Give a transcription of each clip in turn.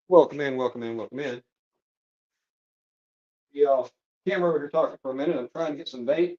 Welcome in, welcome in, welcome in. The camera over here talking for a minute. I'm trying to get some bait.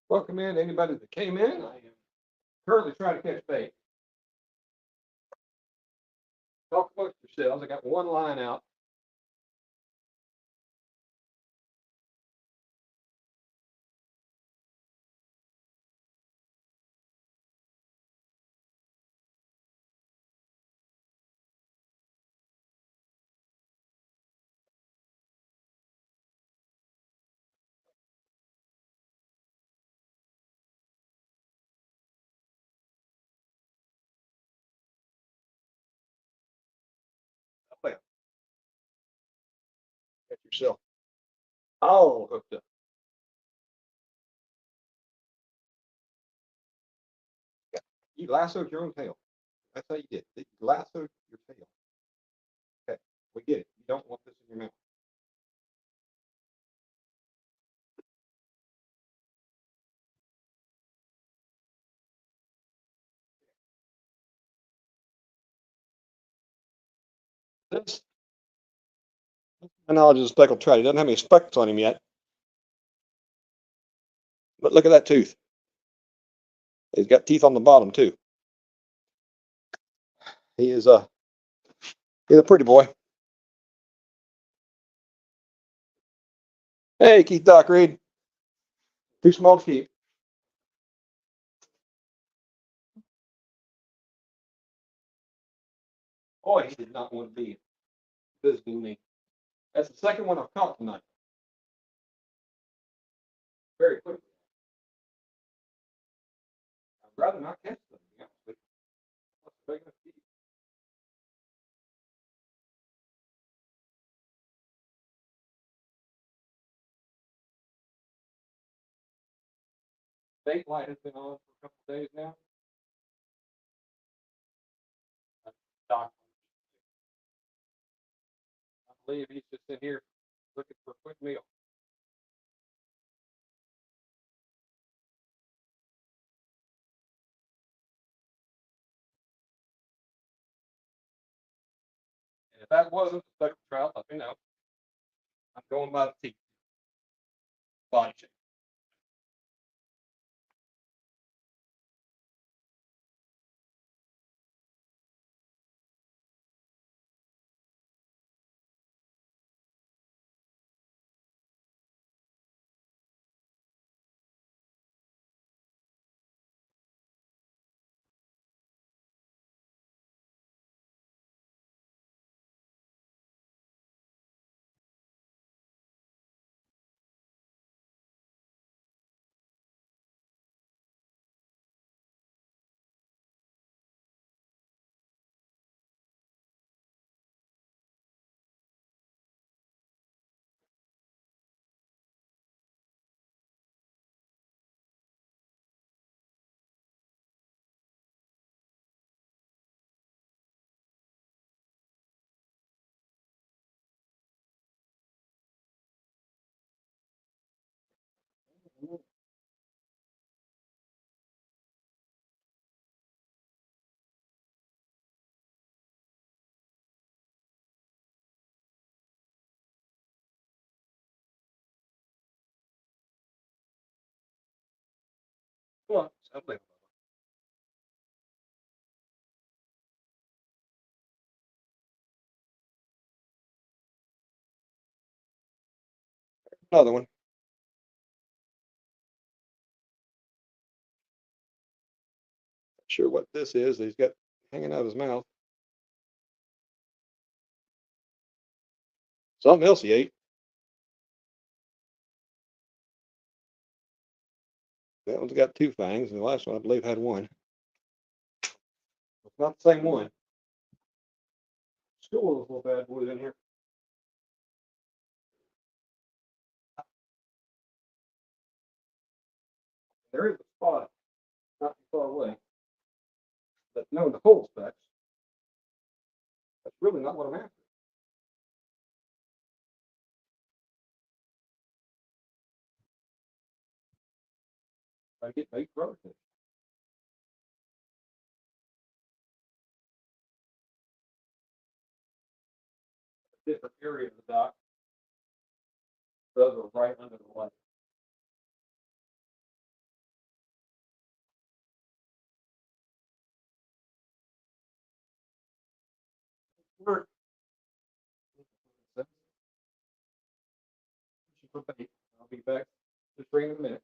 Welcome in anybody that came in. I am currently trying to catch bait. Talk amongst yourselves. I got one line out. Well, catch yourself all hooked up. You lassoed your own tail. That's how you did it. You lassoed your tail. Okay, we get it. You don't want this in your mouth. This, my knowledge of the speckled trout. He doesn't have any speckles on him yet. But look at that tooth. He's got teeth on the bottom too. He is he's a pretty boy. Hey, Keith Doc Reed. Too small to keep. Boy, he did not want to be visiting me. That's the second one I've caught tonight. Very quickly. I'd rather not catch them. To be honest with you. What's the big enough to keep? Bait light has been on for a couple of days now. Doc, I believe he's just in here looking for a quick meal. that wasn't the speckled trout, let me know. I'm going by the teeth. Body shape. Come on, something. Another one. Not sure what this is that he's got hanging out of his mouth. Something else he ate. That one's got two fangs, and the last one, I believe, had one. It's not the same one. Still those little bad boys in here. There is a spot not too far away. But knowing the whole specs, that's really not what I'm after. I get bait for other things. A different area of the dock. Those are right under the light. Work. I'll be back just bring in a minute.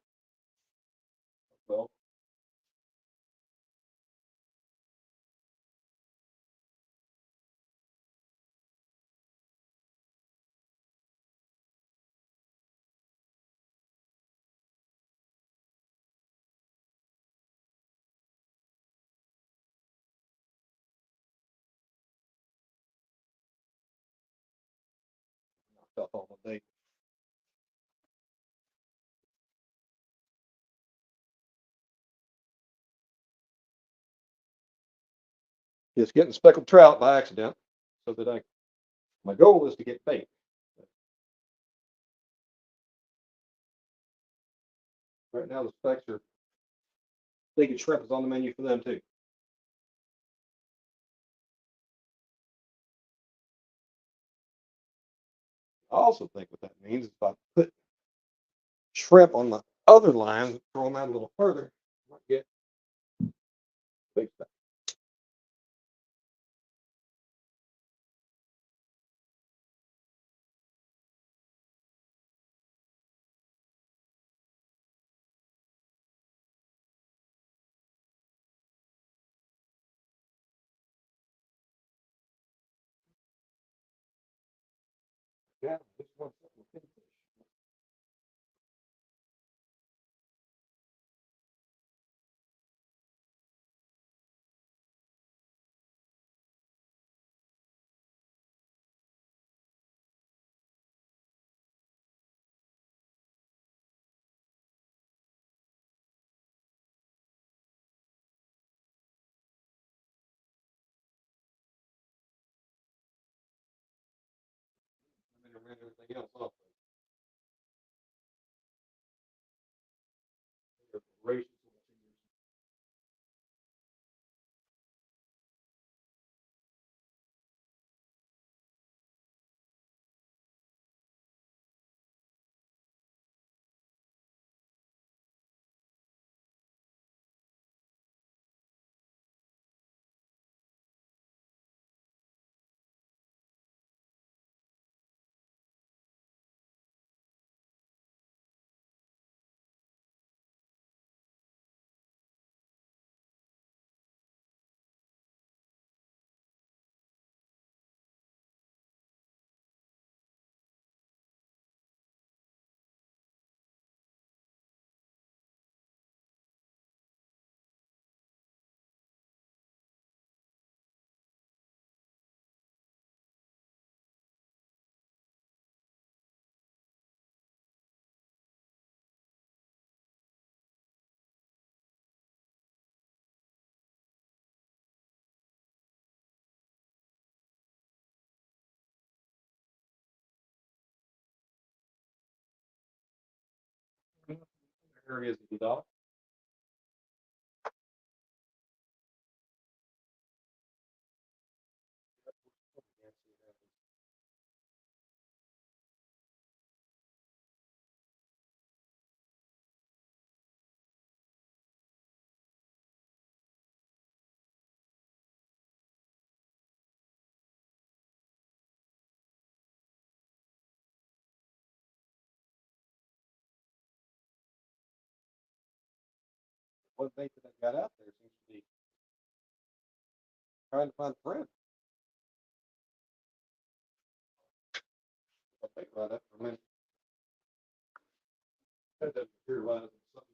Well, knocked off all my bait. Just getting speckled trout by accident, so that my goal is to get bait. Right now the specs are thinking shrimp is on the menu for them too. I also think what that means is if I put shrimp on the other line, throw them out a little further, I might get big stuff. Yeah, this one's something. I mean, I ran everything else off. Races. areas of the dog. One thing that I got out there seems to be trying to find a friend. I'll think about that for a minute. That doesn't materialize in something.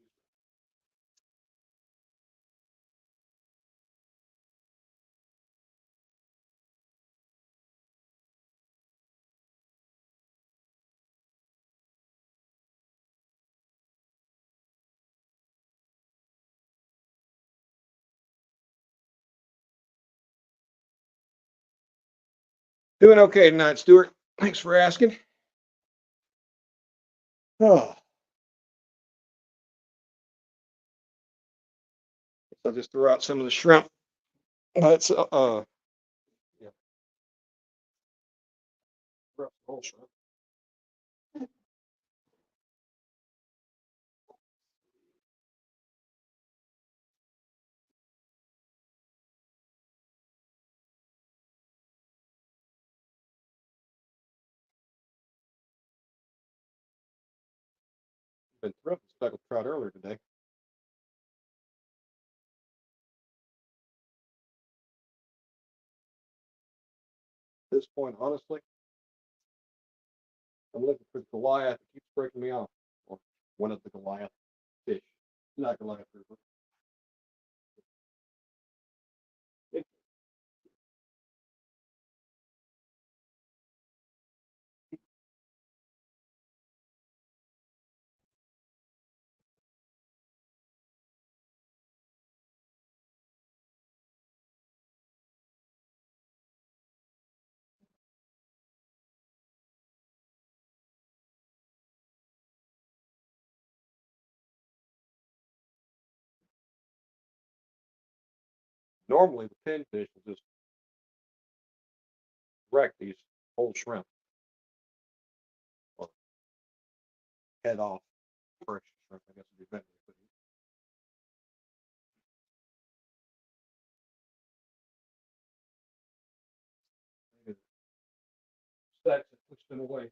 Doing okay tonight, Stuart. Thanks for asking. Oh, I'll just throw out some of the shrimp. That's yeah, throw out the whole shrimp. Been throwing speckled trout earlier today. At this point, honestly, I'm looking for the Goliath that keeps breaking me off, or one of the Goliath fish, not Goliath river. Normally, the pinfish will just wreck these whole shrimp or head off fresh shrimp. I guess would be better. But stacks and push them away.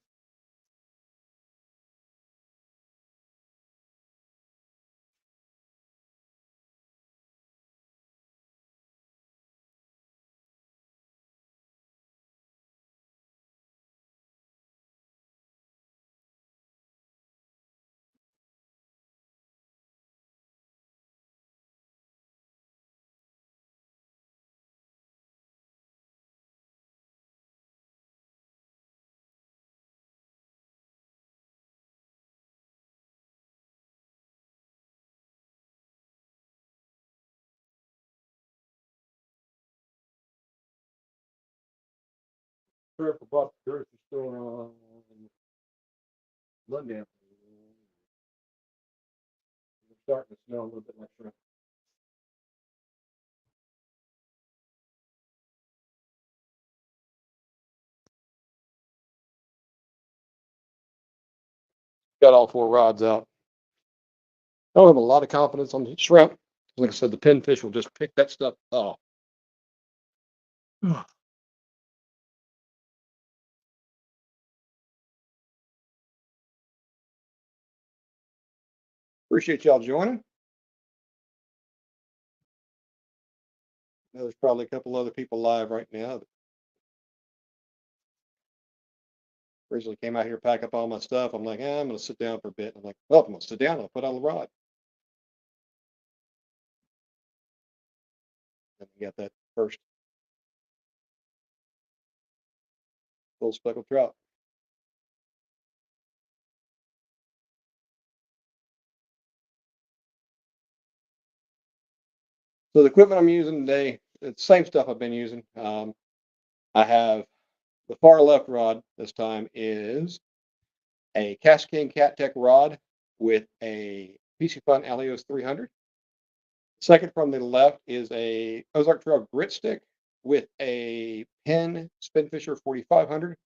Sure, if I bought the grocery store on Monday, it's starting to smell a little bit like shrimp. Got all four rods out. I don't have a lot of confidence on the shrimp. Like I said, the pinfish will just pick that stuff off. Appreciate y'all joining. There's probably a couple other people live right now that originally came out here to pack up all my stuff. I'm like, I'm going to sit down for a bit. I'm like, well, I'm going to sit down. I'll put on the rod. And we got that first full speckled trout. So the equipment I'm using today, it's the same stuff I've been using. I have the far left rod this time is a Cascade Cat Tech rod with a PC Fun Alios 300. Second from the left is a Ozark Trail grit stick with a Penn Spinfisher 4500.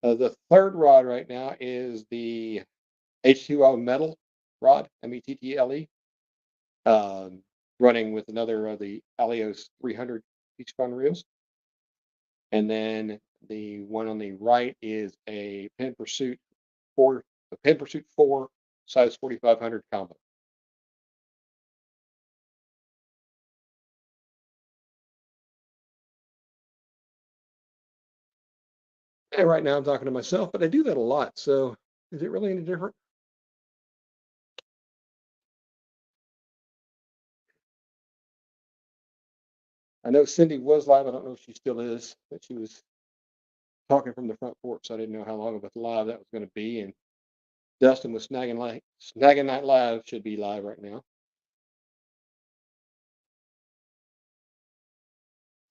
The third rod right now is the H2O metal rod, METTLE, running with another of the Alios 300 Peach Fun reels. And then the one on the right is a Penn Pursuit 4 size 4500 combo. And right now I'm talking to myself, but I do that a lot. So is it really any different? I know Cindy was live. I don't know if she still is, but she was talking from the front porch, so I didn't know how long of a live that was going to be. And Dustin was snagging night live should be live right now,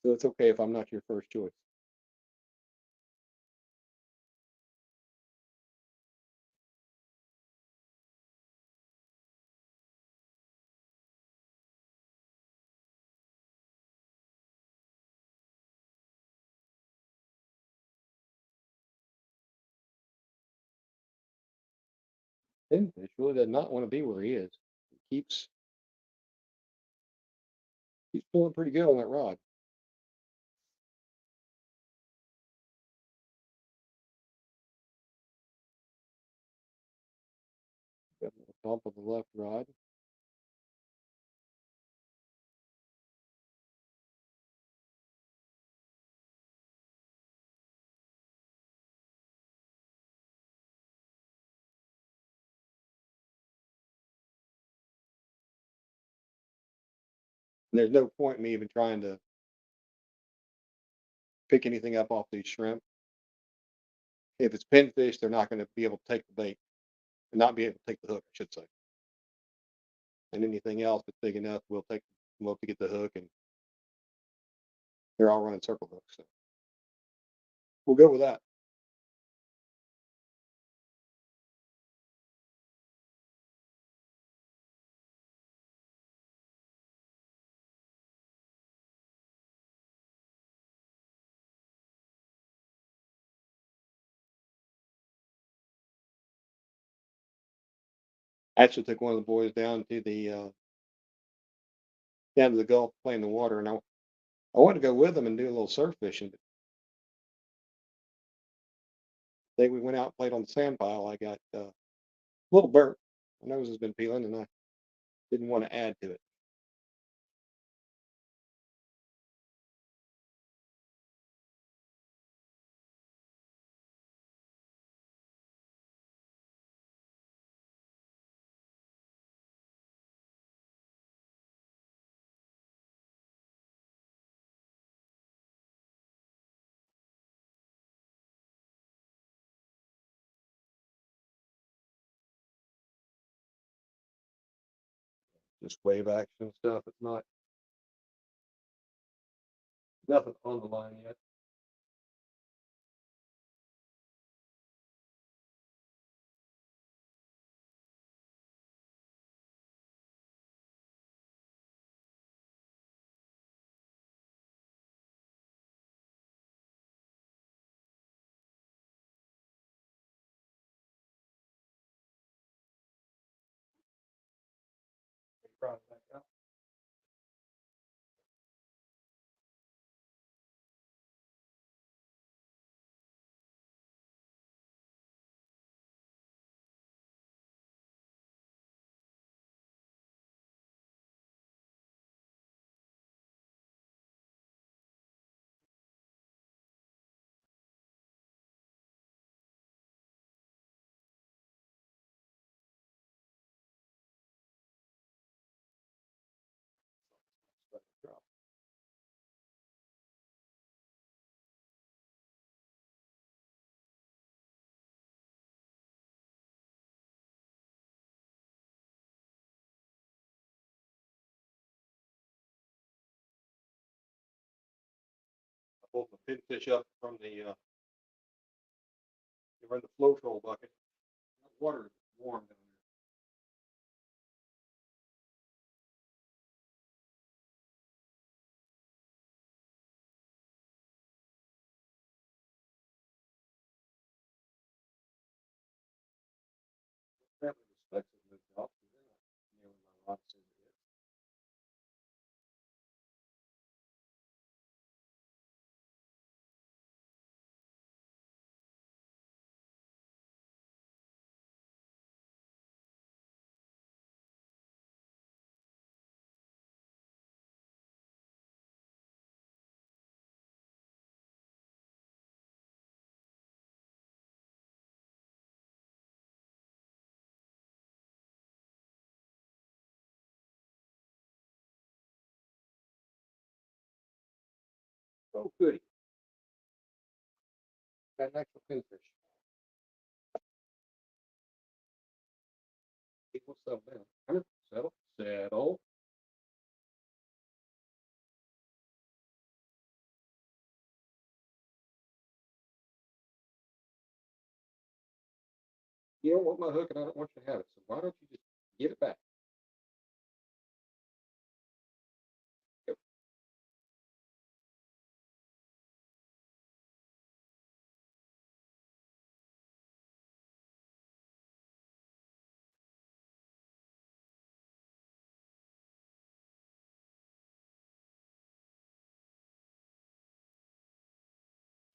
so it's okay if I'm not your first choice. Pinfish really does not want to be where he is. He keeps pulling pretty good on that rod. Got a little bump of the left rod. And there's no point in me even trying to pick anything up off these shrimp. If it's pinfish, they're not going to be able to take the bait and not be able to take the hook, I should say. And anything else that's big enough, we'll take them up to get the hook, and they're all running circle hooks. So we'll go with that. I actually took one of the boys down to the Gulf to play in the water, and I wanted to go with them and do a little surf fishing. But the day we went out and played on the sand pile, I got a little burnt. My nose has been peeling, and I didn't want to add to it. Just wave action stuff. It's not nothing on the line yet. I pulled the pinfish up from the flow troll bucket. The water is warm down there. Apparently the specs have moved off, so they're not nearly my rod says it is. Oh, goody. Got an actual pinfish. Equal settle down. Settle. Settle. You don't want my hook and I don't want you to have it, so why don't you just give it back? Yep.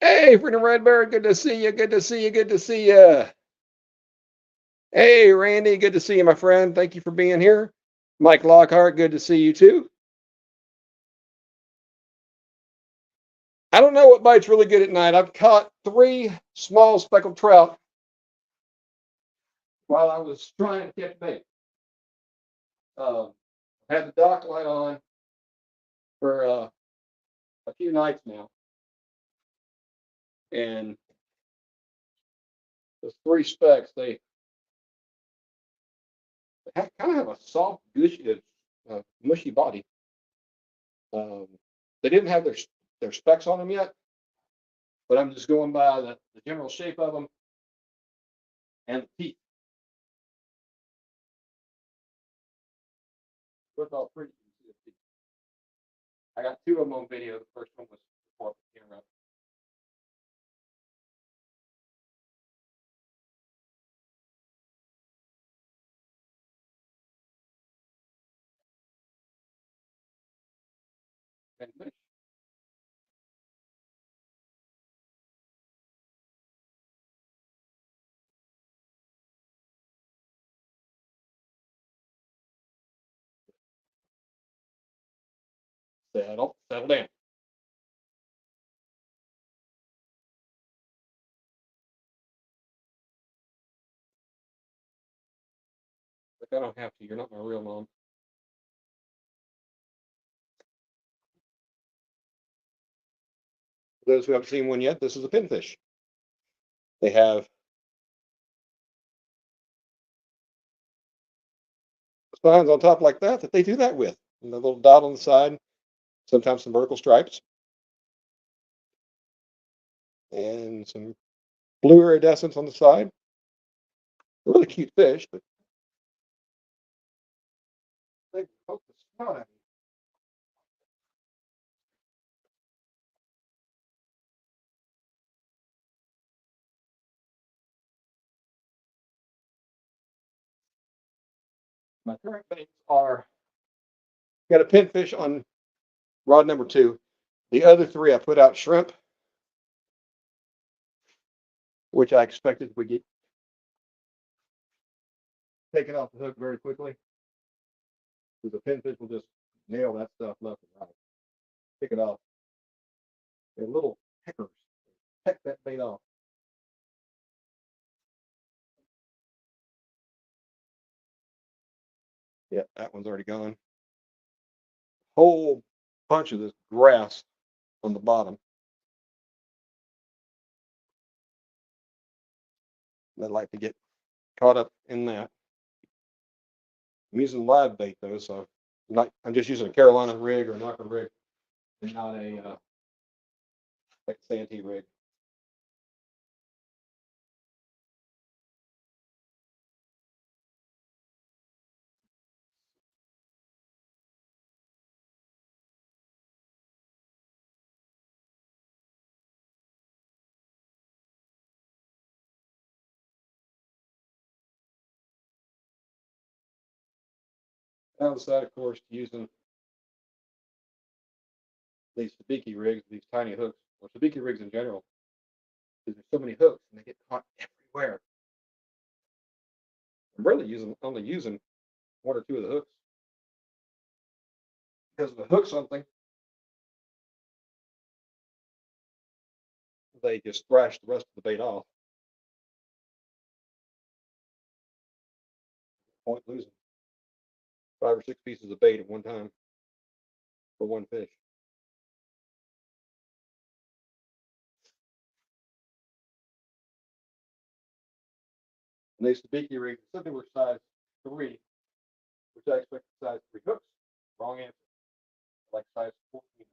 Hey, Freedom Red Bear, good to see you. Good to see you. Good to see you. Hey, Randy, good to see you, my friend. Thank you for being here. Mike Lockhart, good to see you too. I don't know what bites really good at night. I've caught 3 small speckled trout while I was trying to catch bait. I had the dock light on for a few nights now, and those 3 specks, they kind of have a soft, gushy, mushy body. Um, they didn't have their specks on them yet, but I'm just going by the general shape of them and the teeth. Look all pretty. I got 2 of them on video. The first one was before the camera. And fish. Settle down. But I don't have to. You're not my real mom. For those who haven't seen one yet, this is a pinfish. They have spines on top like that they do that with. And the little dot on the side, sometimes some vertical stripes, and some blue iridescence on the side. A really cute fish, but they poke the snout at me. My current baits are got a pinfish on rod number 2. The other 3 I put out shrimp, which I expected would get taken off the hook very quickly. Because the pinfish will just nail that stuff left and right. Pick it off. They're little peckers. Peck that bait off. Yeah, that one's already gone. Whole bunch of this grass on the bottom. I'd like to get caught up in that. I'm using live bait though, so I'm just using a Carolina rig or a knocker rig, and not a like Santee rig. Downside, of course, to using these sabiki rigs, these tiny hooks, or sabiki rigs in general, is there's so many hooks and they get caught everywhere. I'm really only using one or two of the hooks because if the hook's something, they just thrash the rest of the bait off. Point losing 5 or 6 pieces of bait at one time for one fish. And these sabiki rigs, said they were size 3, which I expected size 3 hooks. Wrong answer. I like size 14 hooks.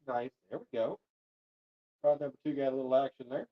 Nice. There we go. Rod number 2 got a little action there.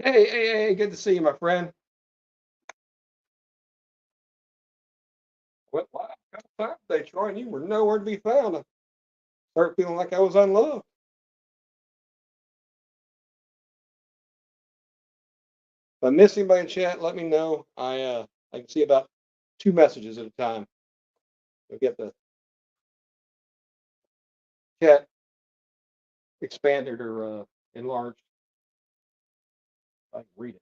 Hey, good to see you, my friend. Went live a couple times today, Troy, and you were nowhere to be found. I started feeling like I was unloved. If I miss anybody in chat, let me know. I can see about 2 messages at a time. You'll get the chat expanded or enlarged. I can read it.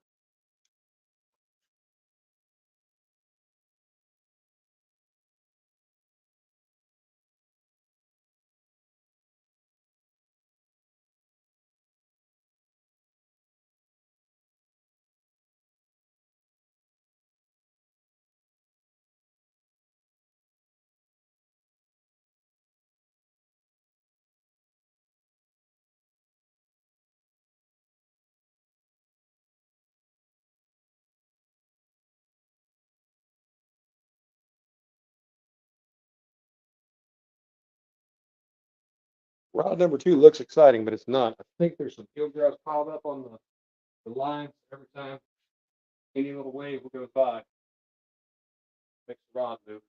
Rod number 2 looks exciting, but it's not. I think there's some field grass piled up on the lines every time any little wave will go by. Makes the rod move.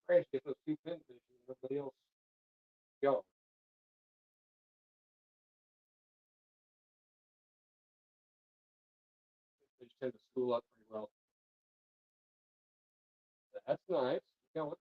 Crazy, get those 2 pinfish and everybody else go. They just tend to school up pretty well. That's nice. You know,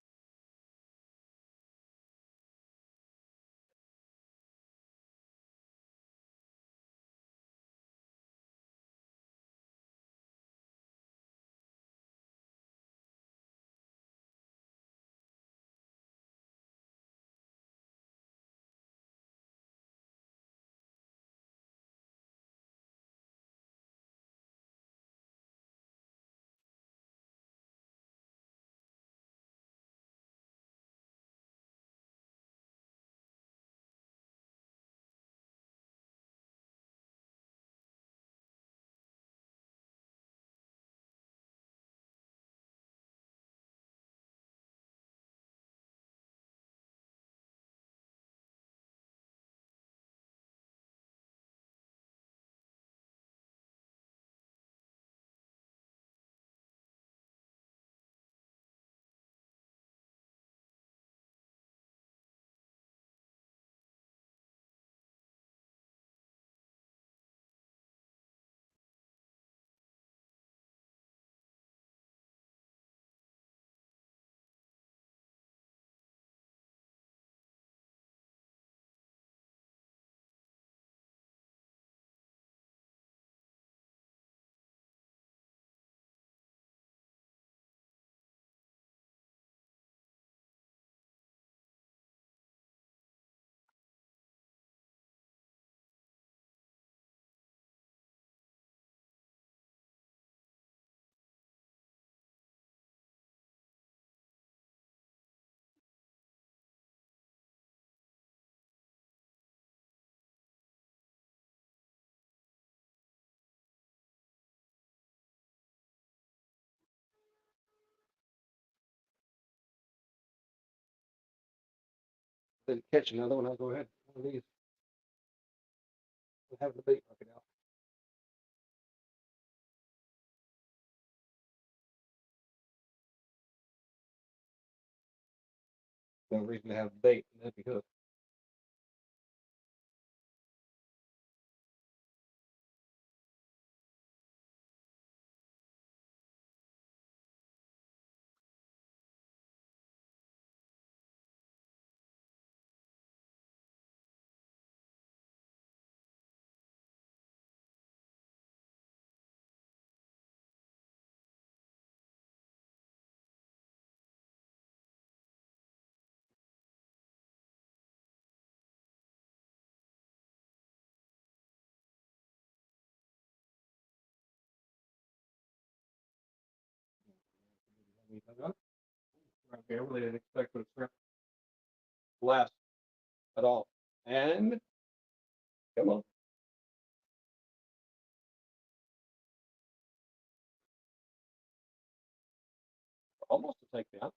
then catch another one. I'll go ahead. One of these. We'll have the bait working out. No reason to have bait. That'd be hooked. Okay, I really didn't expect for the shrimp to last at all. And come on, almost a takedown.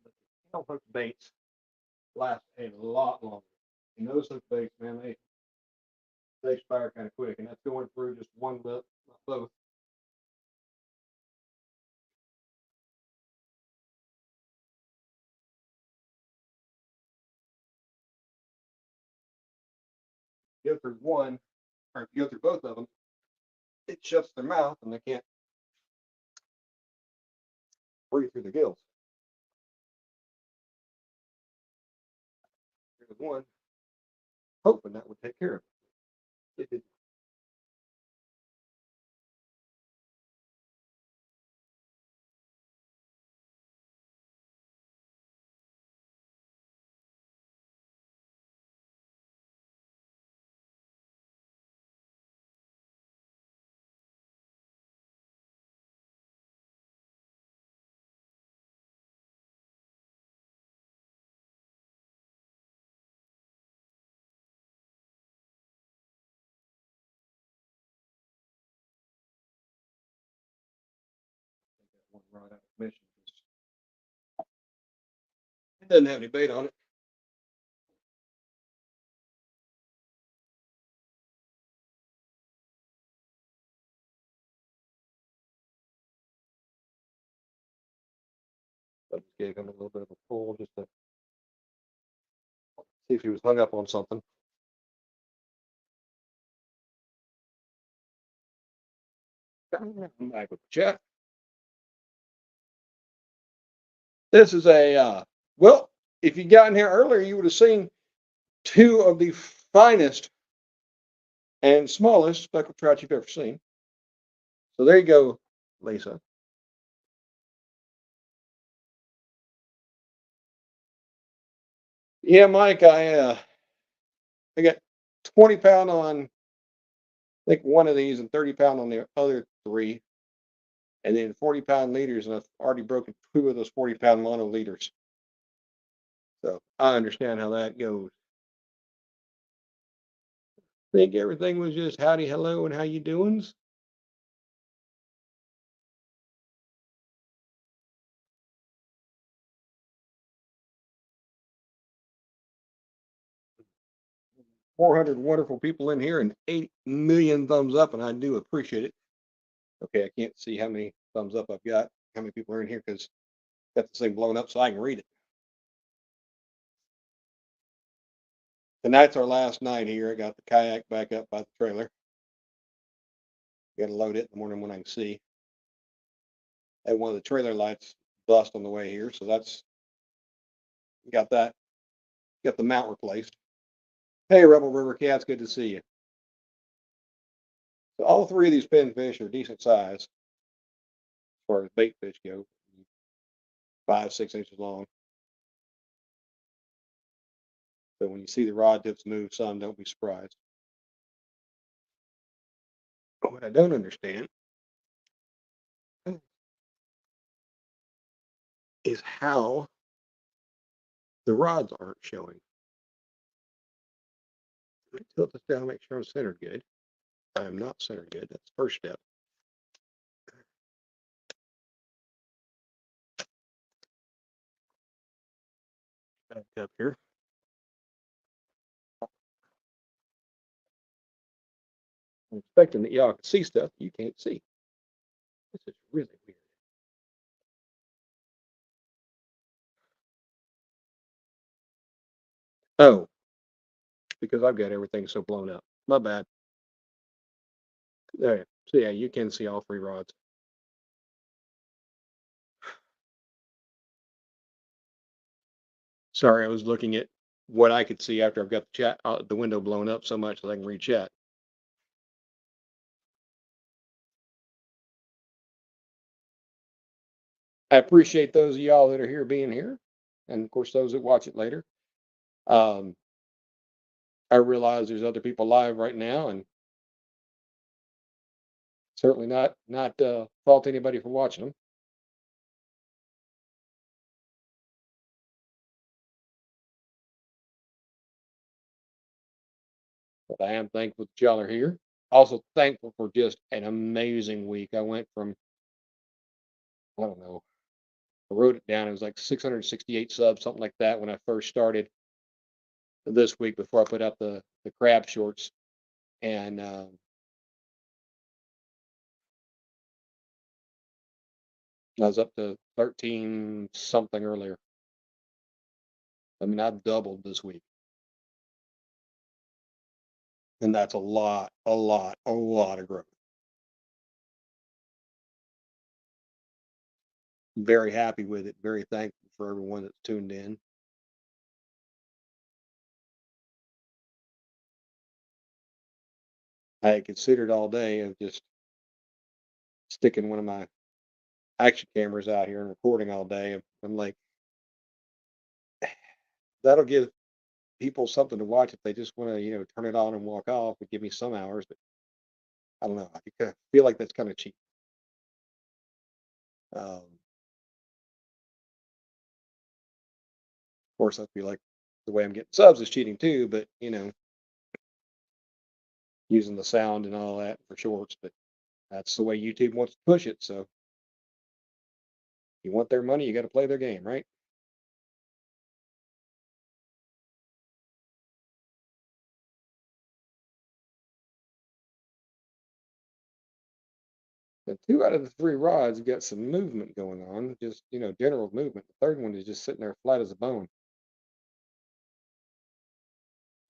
But the hook baits last a lot longer. And those hook baits, man, they expire kind of quick, and that's going through just one lip, not both. Go through one, or if you go through both of them, it shuts their mouth and they can't breathe through their gills. There's one, hoping that would take care of it. It did. One rod out of commission. It doesn't have any bait on it. I just gave him a little bit of a pull just to see if he was hung up on something. I'm back with the chat. This is well, if you got in here earlier, you would have seen two of the finest and smallest speckled trout you've ever seen. So there you go, Lisa. Yeah, Mike, I got 20 pound on, I think, one of these and 30 pound on the other three, and then 40 pound leaders, and I've already broken two of those 40 pound mono leaders. So I understand how that goes. Think everything was just howdy, hello, and how you doings? $400 wonderful people in here and 8 million thumbs up, and I do appreciate it. Okay, I can't see how many thumbs up I've got, how many people are in here because got this thing blown up so I can read it. Tonight's our last night here. I got the kayak back up by the trailer. Got to load it in the morning when I can see. And one of the trailer lights bust on the way here, so that's got that. Got the mount replaced. Hey, Rebel River Cats, good to see you. So all three of these pinfish are decent size as far as bait fish go, 5-6 inches long. So when you see the rod tips move some, don't be surprised. But what I don't understand is how the rods aren't showing. Let me tilt this down, make sure I'm centered good. I am not centered good. That's the first step. Back up here. I'm expecting that y'all can see stuff you can't see. This is really weird. Oh, because I've got everything so blown up. My bad. There. So yeah, you can see all three rods. Sorry, I was looking at what I could see after I've got the chat, the window blown up so much that I can read chat. I appreciate those of y'all that are here being here, and of course those that watch it later. I realize there's other people live right now, and certainly not fault anybody for watching them. But I am thankful that y'all are here. Also thankful for just an amazing week. I went from, I don't know, I wrote it down. It was like 668 subs, something like that when I first started. this week before I put out the crab shorts, and I was up to 13 something earlier. I mean, I've doubled this week, and that's a lot of growth. Very happy with it. Very thankful for everyone that's tuned in. I had considered all day of just sticking one of my action cameras out here and recording all day. I'm like, that'll give people something to watch if they just want to, turn it on and walk off and give me some hours. But I don't know. I kinda feel like that's kind of cheap. Of course, I feel like the way I'm getting subs is cheating too, but using the sound and all that for shorts. But that's the way YouTube wants to push it. So you want their money, you got to play their game, right? The two out of the three rods have got some movement going on, just general movement. The third one is just sitting there flat as a bone.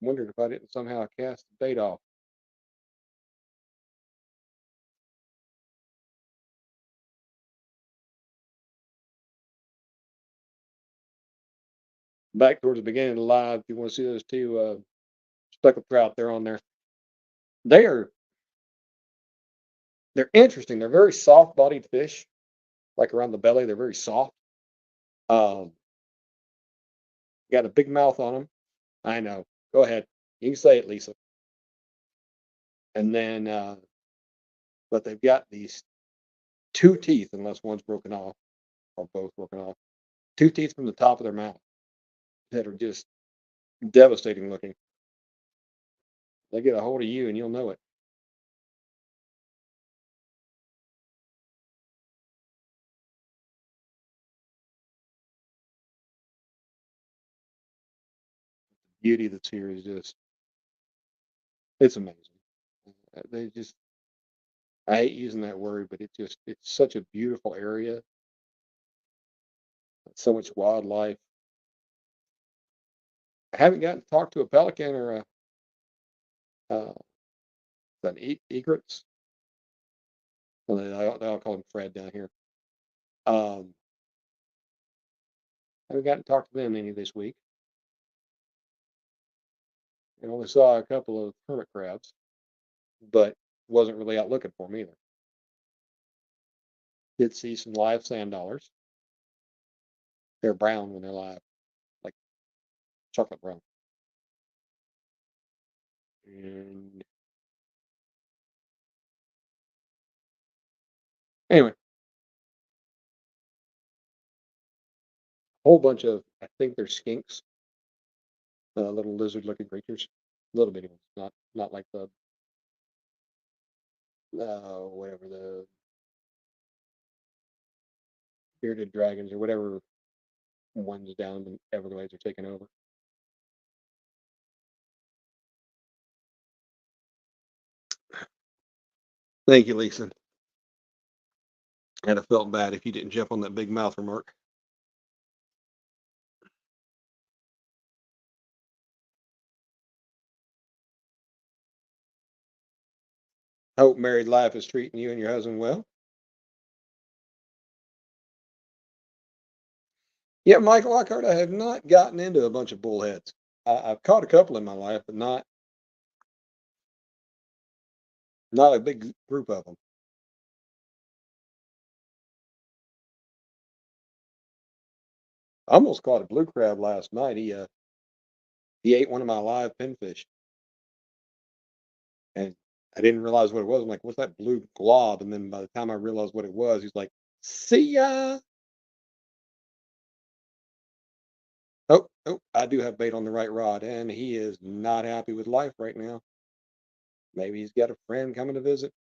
Wondered if I didn't somehow cast the bait off. Back towards the beginning of the live, if you want to see those two speckled trout, they're on there. They are they're interesting. They're very soft bodied fish, like around the belly. They're very soft. Um, got a big mouth on them. I know. Go ahead. You can say it, Lisa. And then, but they've got these two teeth, unless one's broken off or both broken off. Two teeth from the top of their mouth that are just devastating looking. They get a hold of you, and you'll know it. Beauty that's here is just—it's amazing. They just I hate using that word, but it's such a beautiful area. So much wildlife. I haven't gotten to talk to a pelican or uh, an egrets. Well, I'll call him Fred down here. Um, haven't gotten to talk to them any this week. I only saw a couple of hermit crabs, but wasn't really out looking for them either. Did see some live sand dollars. They're brown when they're live, like chocolate brown. And anyway, a whole bunch of, I think they're skinks, little lizard-looking creatures, little bitty ones, not like the whatever the bearded dragons or whatever ones down in Everglades are taking over. Thank you, Lisa. And I felt bad if you didn't jump on that big mouth remark. I hope married life is treating you and your husband well. Yeah, Michael Lockhart, I have not gotten into a bunch of bullheads. I've caught a couple in my life, but not a big group of them. I almost caught a blue crab last night. He ate one of my live pinfish, and I didn't realize what it was. I'm like, "What's that blue glob?" And then by the time I realized what it was, he's like, "See ya." Oh, oh, I do have bait on the right rod, and he is not happy with life right now. Maybe he's got a friend coming to visit.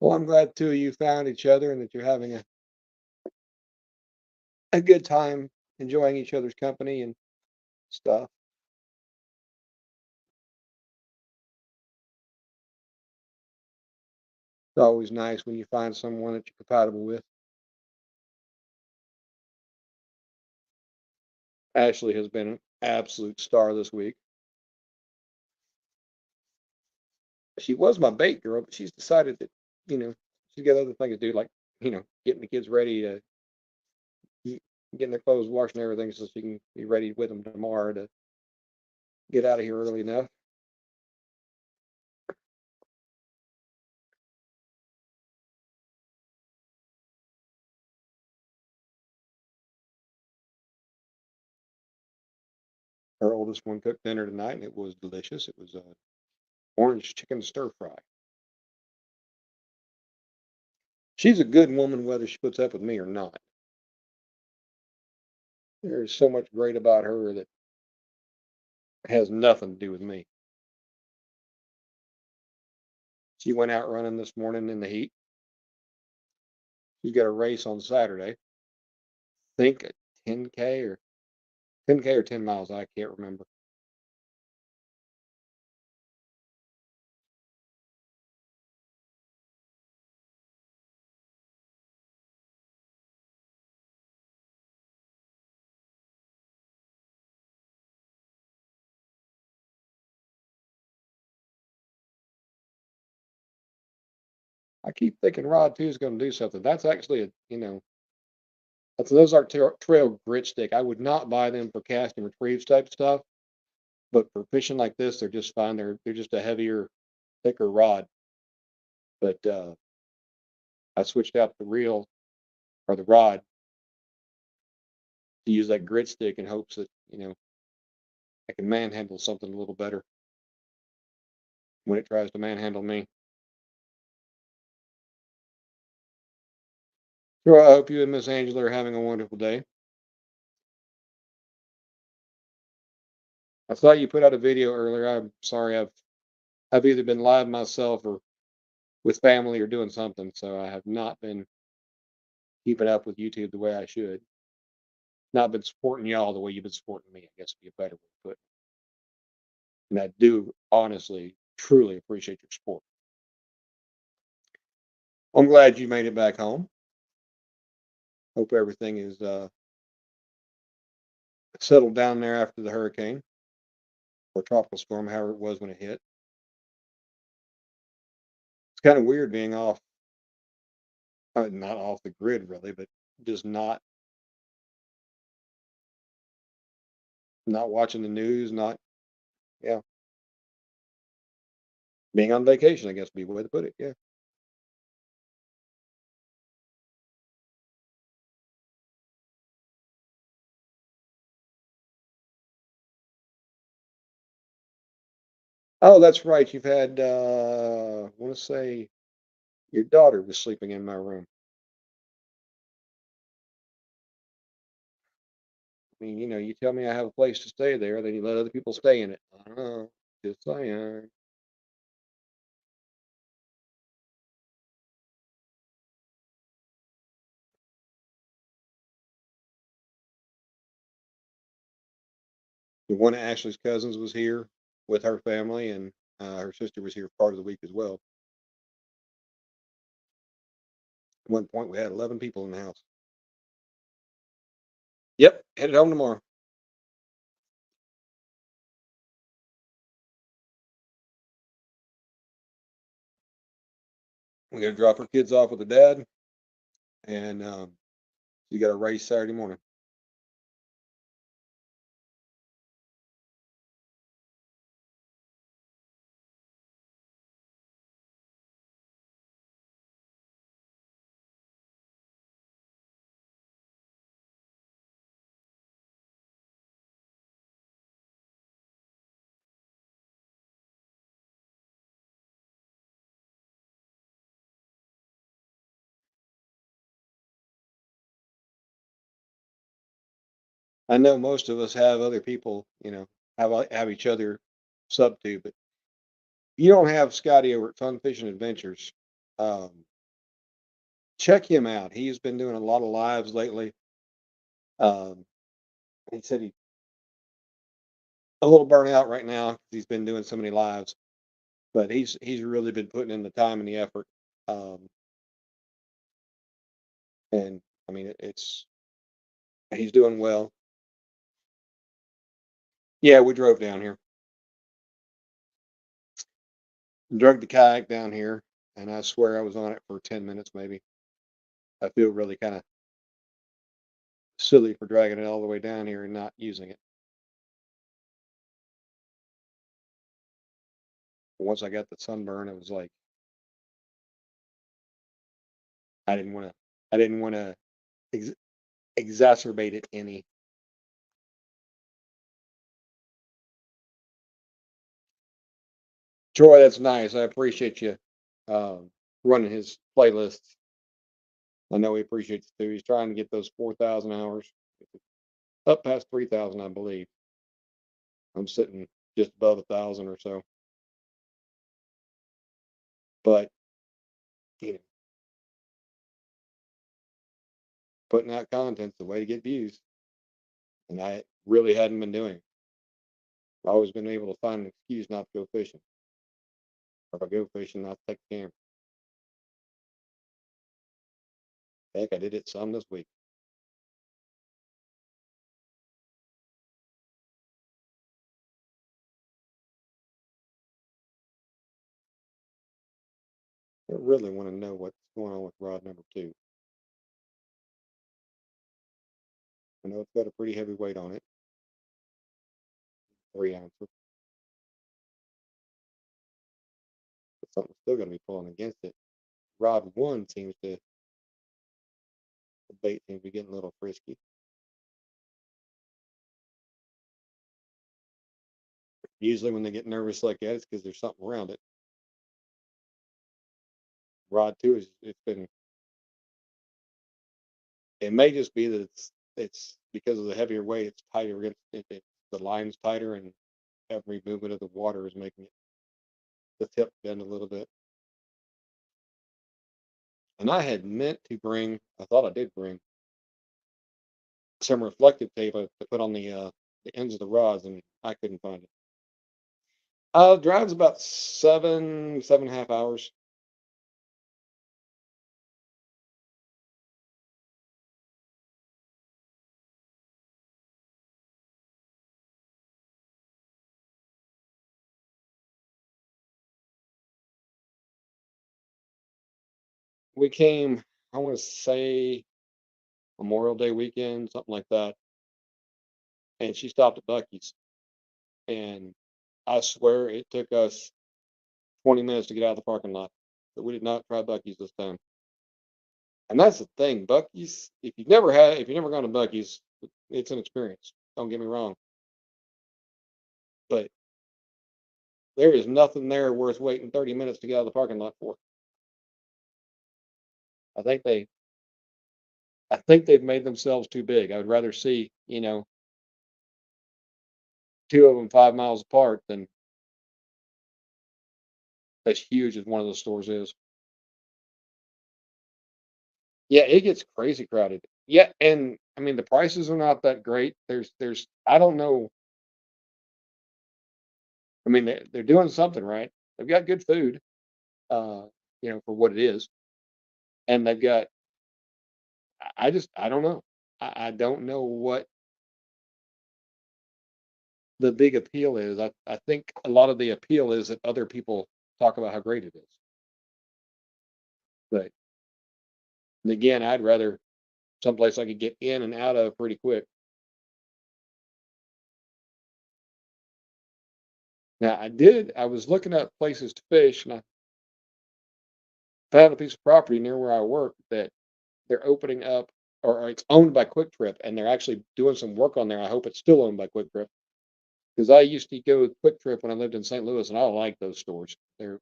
Well, I'm glad two of you found each other and that you're having a good time enjoying each other's company and stuff. It's always nice when you find someone that you're compatible with. Ashley has been an absolute star this week. She was my bait girl, but she's decided that, you know, she's got other things to do, like, getting the kids ready to y- getting their clothes washed and everything so she can be ready with them tomorrow to get out of here early enough. Her oldest one cooked dinner tonight and it was delicious. It was orange chicken stir fry. She's a good woman whether she puts up with me or not. There's so much great about her that has nothing to do with me. She went out running this morning in the heat. She's got a race on Saturday. Think a 10K or 10K or 10 miles. I can't remember. I keep thinking Rod 2 is going to do something. That's actually that's an Ozark Trail grit stick. I would not buy them for cast and retrieve type stuff, but for fishing like this, they're just fine. They're just a heavier, thicker rod. But I switched out the reel or the rod to use that grit stick in hopes that I can manhandle something a little better when it tries to manhandle me. So I hope you and Miss Angela are having a wonderful day. I saw you put out a video earlier. I'm sorry, I've either been live myself or with family or doing something, so I have not been keeping up with YouTube the way I should. Not been supporting y'all the way you've been supporting me, I guess would be a better way to put it. And I do honestly, truly appreciate your support. I'm glad you made it back home. Hope everything is settled down there after the hurricane or tropical storm, however it was when it hit. It's kind of weird being off, not off the grid really, but just not watching the news, not yeah, being on vacation, I guess would be the way to put it. Yeah. Oh, that's right. You've had I want to say your daughter was sleeping in my room. I mean, you tell me I have a place to stay there, then you let other people stay in it. I don't know. Just saying. One of Ashley's cousins was here with her family, and her sister was here part of the week as well. At one point, we had 11 people in the house. Yep, headed home tomorrow. We got to drop her kids off with the dad, and you got a race Saturday morning. I know most of us have other people, have each other sub to, but you don't have Scotty over at Fun Fishing Adventures. check him out. He's been doing a lot of lives lately. Um, he said he's a little burnt out right now 'cause he's been doing so many lives, but he's really been putting in the time and the effort. Um, and I mean, it's he's doing well. Yeah, we drove down here, drug the kayak down here, and I swear I was on it for 10 minutes maybe. I feel really kind of silly for dragging it all the way down here and not using it. Once I got the sunburn, it was like I didn't want to. I didn't want to ex- exacerbate it any. Troy, that's nice. I appreciate you um, running his playlists. I know he appreciates it too. He's trying to get those 4,000 hours up past 3,000, I believe. I'm sitting just above 1,000 or so. But you know, putting out content's the way to get views, and I really hadn't been doing it. I've always been able to find an excuse not to go fishing, or if I go fishing, not to take the camera. Heck, I did it some this week. I really want to know what's going on with rod number two. I know it's got a pretty heavy weight on it, 3 ounces, but something's still going to be pulling against it. Rod one seems to, the bait seems to be getting a little frisky. Usually when they get nervous like that, it's because there's something around it. Rod two is, it's been, it may just be that it's because of the heavier weight, it's tighter against the line's tighter, and every movement of the water is making it, the tip bend a little bit. And I had meant to bring, I thought I did bring some reflective tape to put on the ends of the rods, and I couldn't find it. Drive's about 7.5 hours. We came, I want to say Memorial Day weekend, something like that, and she stopped at Bucky's, and I swear it took us 20 minutes to get out of the parking lot, but we did not try Bucky's this time. And that's the thing, Bucky's. If you've never gone to Bucky's, it's an experience. Don't get me wrong, but there is nothing there worth waiting 30 minutes to get out of the parking lot for. I think they, I think they've made themselves too big. I would rather see, two of them 5 miles apart than as huge as one of those stores is. Yeah, it gets crazy crowded. Yeah, and I mean the prices are not that great. There's I don't know. I mean they're doing something right. They've got good food, uh, for what it is, and they've got. I don't know. I don't know what the big appeal is. I think a lot of the appeal is that other people talk about how great it is. But again, I'd rather someplace I could get in and out of pretty quick. Now I was looking at places to fish, and I found a piece of property near where I work that they're opening up, or it's owned by Quick Trip, and they're actually doing some work on there. I hope it's still owned by Quick Trip because I used to go with Quick Trip when I lived in St. Louis, and I like those stores. They're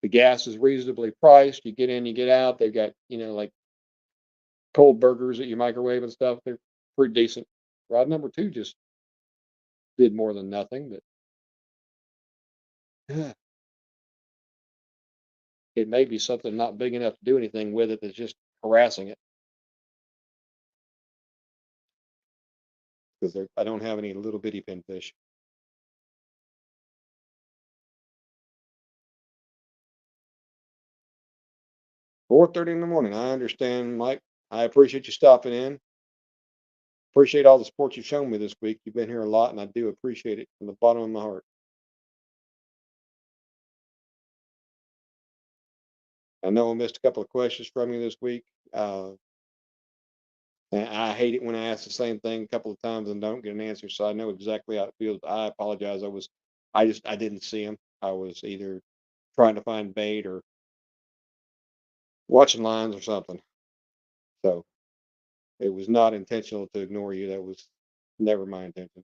the gas is reasonably priced. You get in, you get out. They've got like cold burgers that you microwave and stuff. They're pretty decent. Rod number two just did more than nothing, but It may be something not big enough to do anything with it that's just harassing it. Because I don't have any little bitty pinfish. 4:30 in the morning. I understand, Mike. I appreciate you stopping in. Appreciate all the support you've shown me this week. You've been here a lot, and I do appreciate it from the bottom of my heart. I know I missed a couple of questions from you this week. And I hate it when I ask the same thing a couple of times and don't get an answer. So I know exactly how it feels. I apologize. I didn't see him. I was either trying to find bait or watching lines or something. So it was not intentional to ignore you. That was never my intention.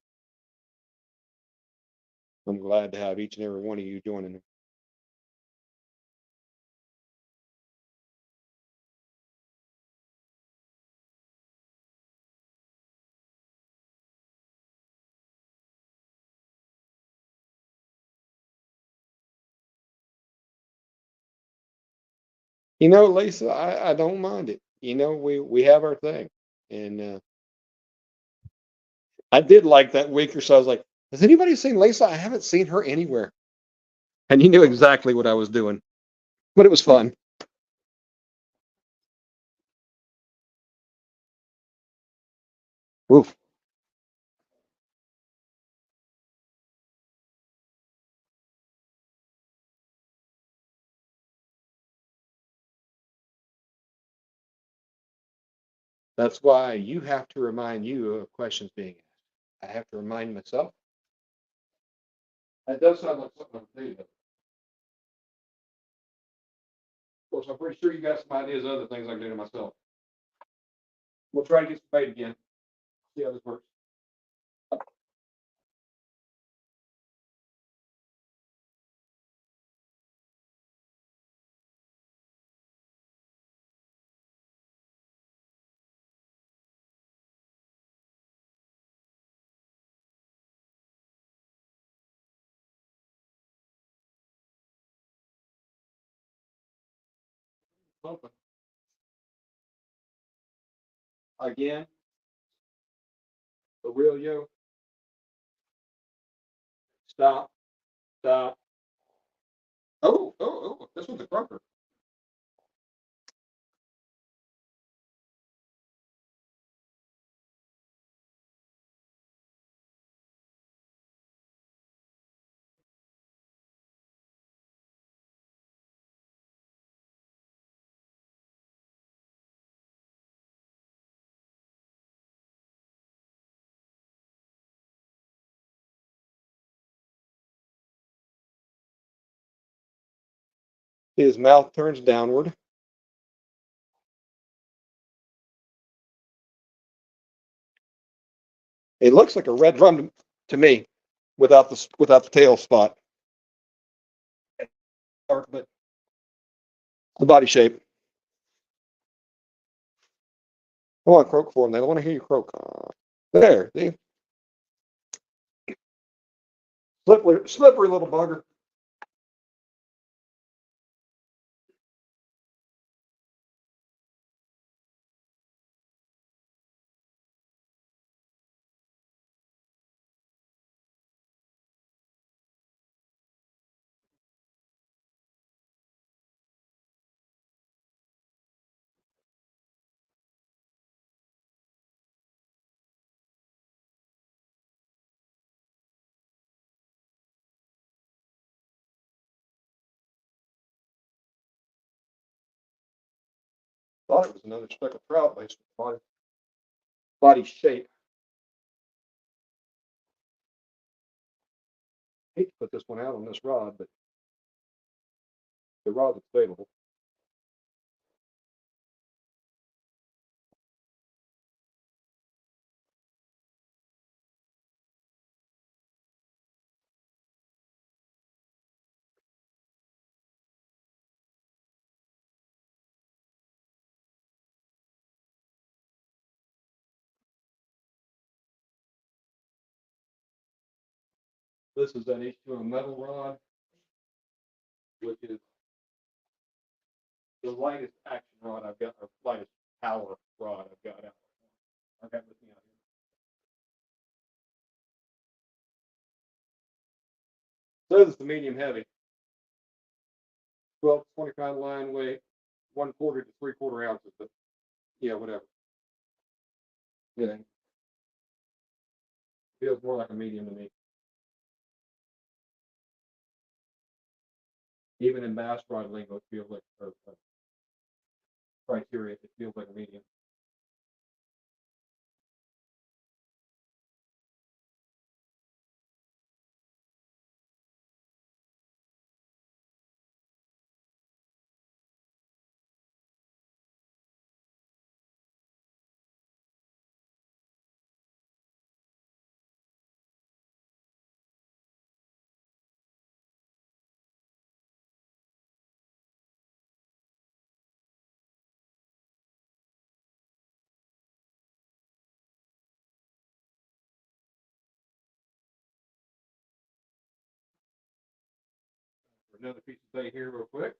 I'm glad to have each and every one of you joining me. Lisa, I don't mind it. We have our thing, and I did like that week or so. I was like, has anybody seen Lisa? I haven't seen her anywhere, and you knew exactly what I was doing, but it was fun. Oof. That's why you have to remind you of questions being asked. I have to remind myself. That does sound like something I'm doing. Of course, I'm pretty sure you got some ideas of other things I can do to myself. We'll try to get some bait again. See how this works. Something. Again, Aurelio, stop, stop. Oh, this one's a crunker. His mouth turns downward. It looks like a red drum to me, without the tail spot, but the body shape. Come on, croak for them. They don't want to hear you croak. There, see? Slippery little bugger. Thought it was another speckled trout based on body shape. Hate to put this one out on this rod, but the rod is available. This is an H2O metal rod, which is The lightest action rod I've got, or lightest power rod I've got out. I've got with me out here. So this is the medium heavy. 12 to 20 pound line weight, 1/4 to 3/4 ounces, but yeah, whatever. Yeah, feels more like a medium to me. Even in bass rod lingo, it feels like, or criteria, it feels like a medium. Another piece of bait here, real quick.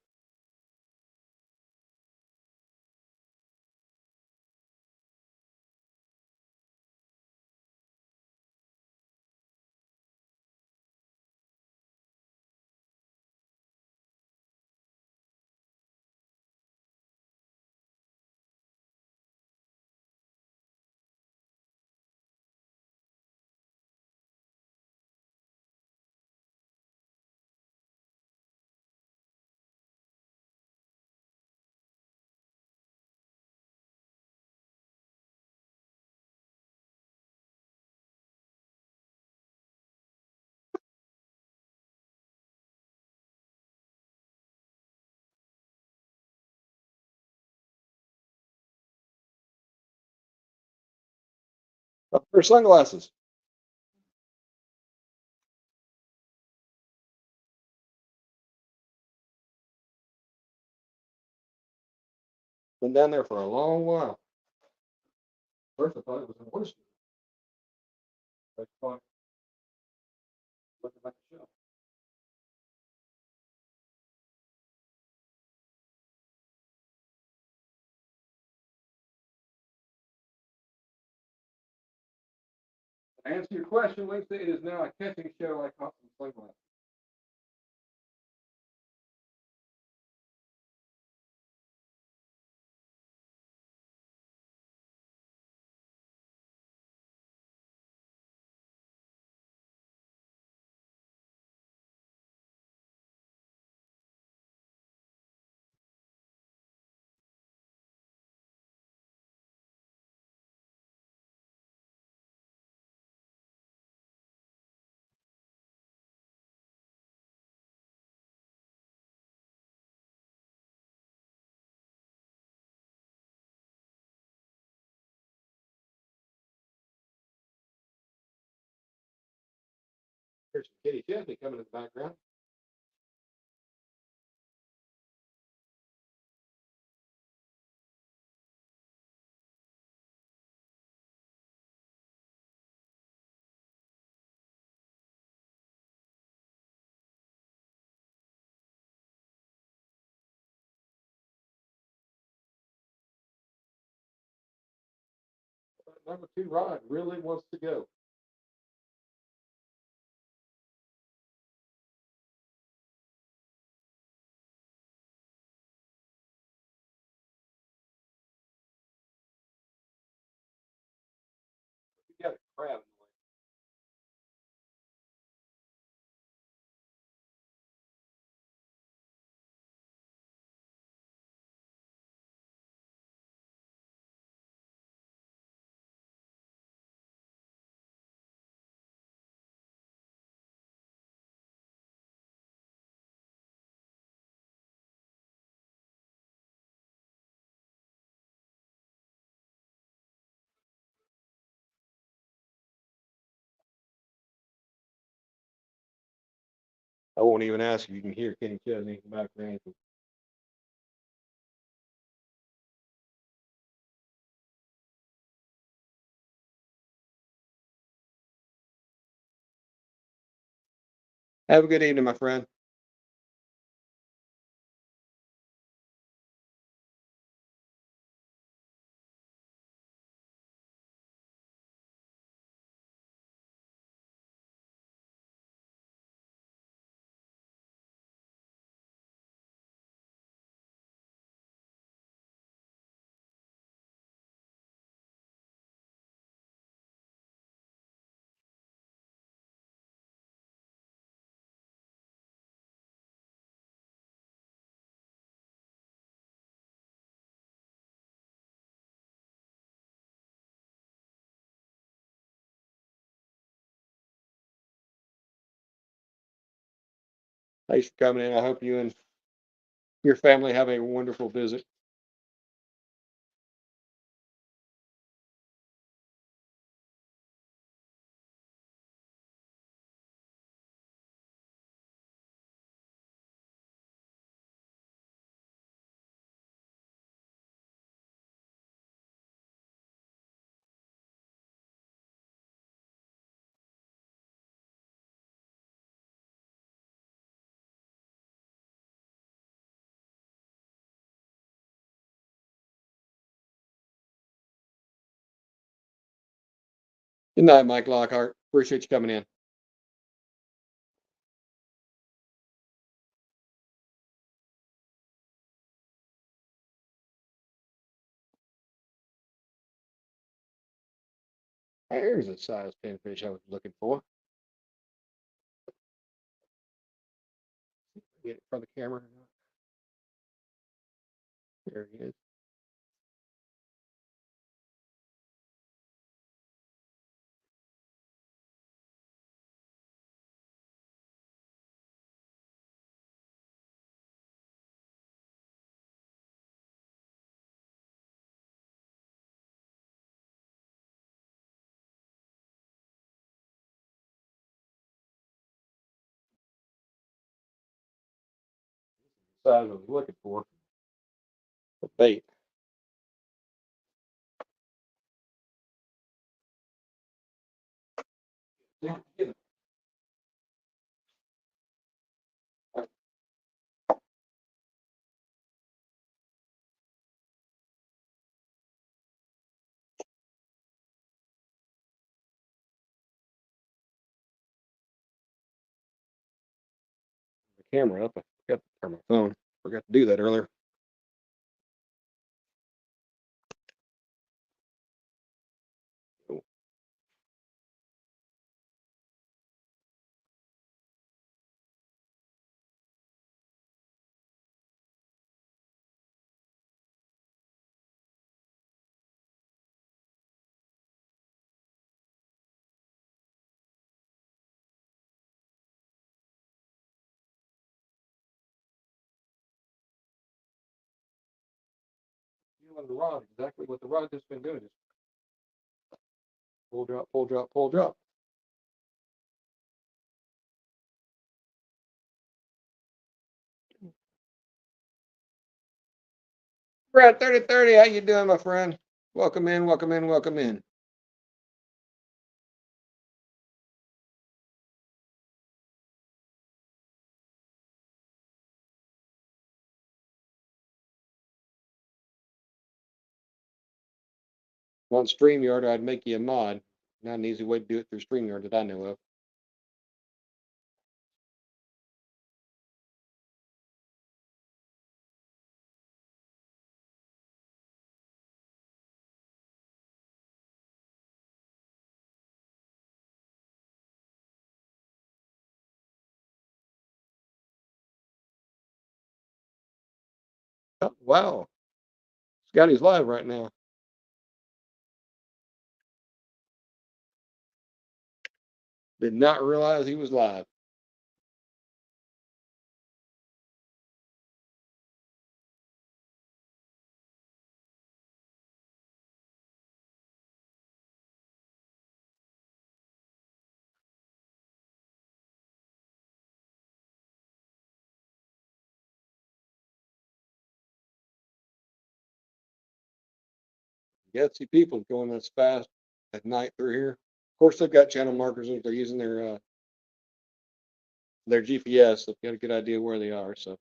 For sunglasses. Been down there for a long while. First, I thought it was an oyster. I thought, looking like a shell. To answer your question, Lisa, it is now a catching shell I caught some sunglasses. Here's some kitty Chesney coming in the background. Number 2 rod really wants to go. You got a crab in the way. I won't even ask if you can hear Kenny Chesney in the background. Have a good evening, my friend. Thanks for coming in. I hope you and your family have a wonderful visit. Good night, Mike Lockhart. Appreciate you coming in. There's a size pinfish I was looking for. Get it from the camera. There he is. Size I was looking for. The bait. Yeah, get it. The camera up. I forgot to turn my phone. Forgot to do that earlier. You know, the rod, exactly what the rod has been doing. Just pull, drop, pull, drop, pull, drop. Brad 3030, how you doing, my friend? Welcome in, welcome in, welcome in. On StreamYard, I'd make you a mod. Not an easy way to do it through StreamYard that I know of. Oh, wow. Scotty's live right now. Did not realize he was live. Gutsy people going this fast at night through here. Of course, they've got channel markers. They're using their GPS. They've got a good idea where they are. So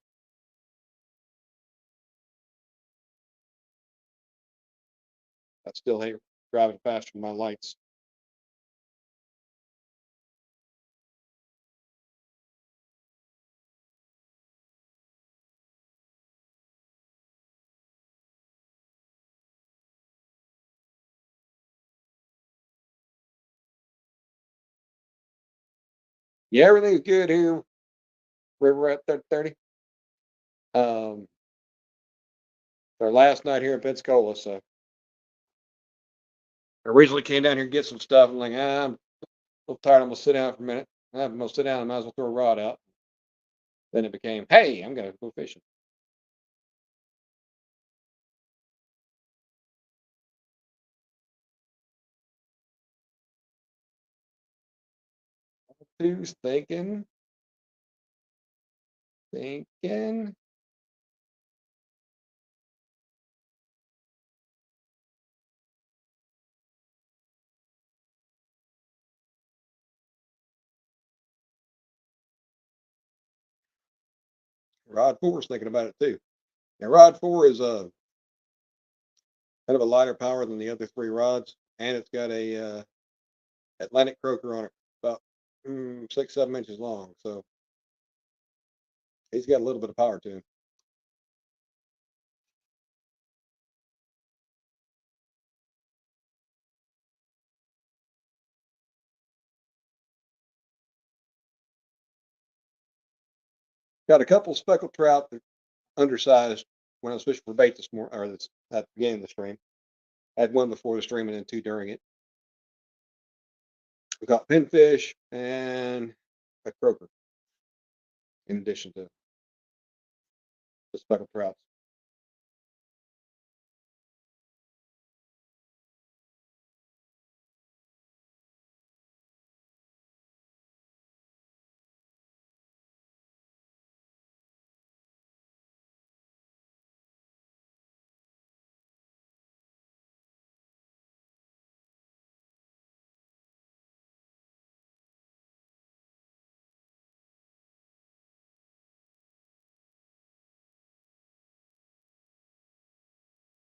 I still hate driving fast with my lights. Yeah, everything's good here. River at 30. Um, our last night here in Pensacola. So I originally came down here to get some stuff. I'm like, I'm a little tired. I'm gonna sit down for a minute. I'm gonna sit down. I might as well throw a rod out. Then it became, hey, I'm gonna go fishing. Who's thinking. Rod 4 is thinking about it too. Now, Rod 4 is kind of a lighter power than the other three rods, and it's got a Atlantic croaker on it, about 6, 7 inches long. So he's got a little bit of power to him. Got a couple speckled trout that undersized when I was fishing for bait this morning, or this at the beginning of the stream. I had one before the stream and then two during it. We got pinfish and a croaker in addition to the speckled trouts.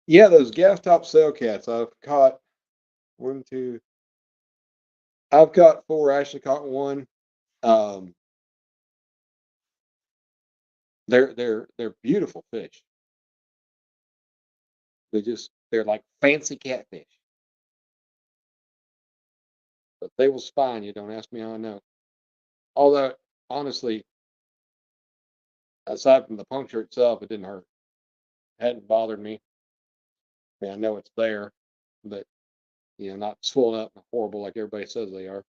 Yeah, those gas top sail cats. I've caught one, two. I've caught four. I actually caught one. Um, they're beautiful fish. They're like fancy catfish. But they will spine you. Don't ask me how I know. Although honestly, aside from the puncture itself, it didn't hurt. It hadn't bothered me. I mean, I know it's there, but not swollen up and horrible like everybody says they are.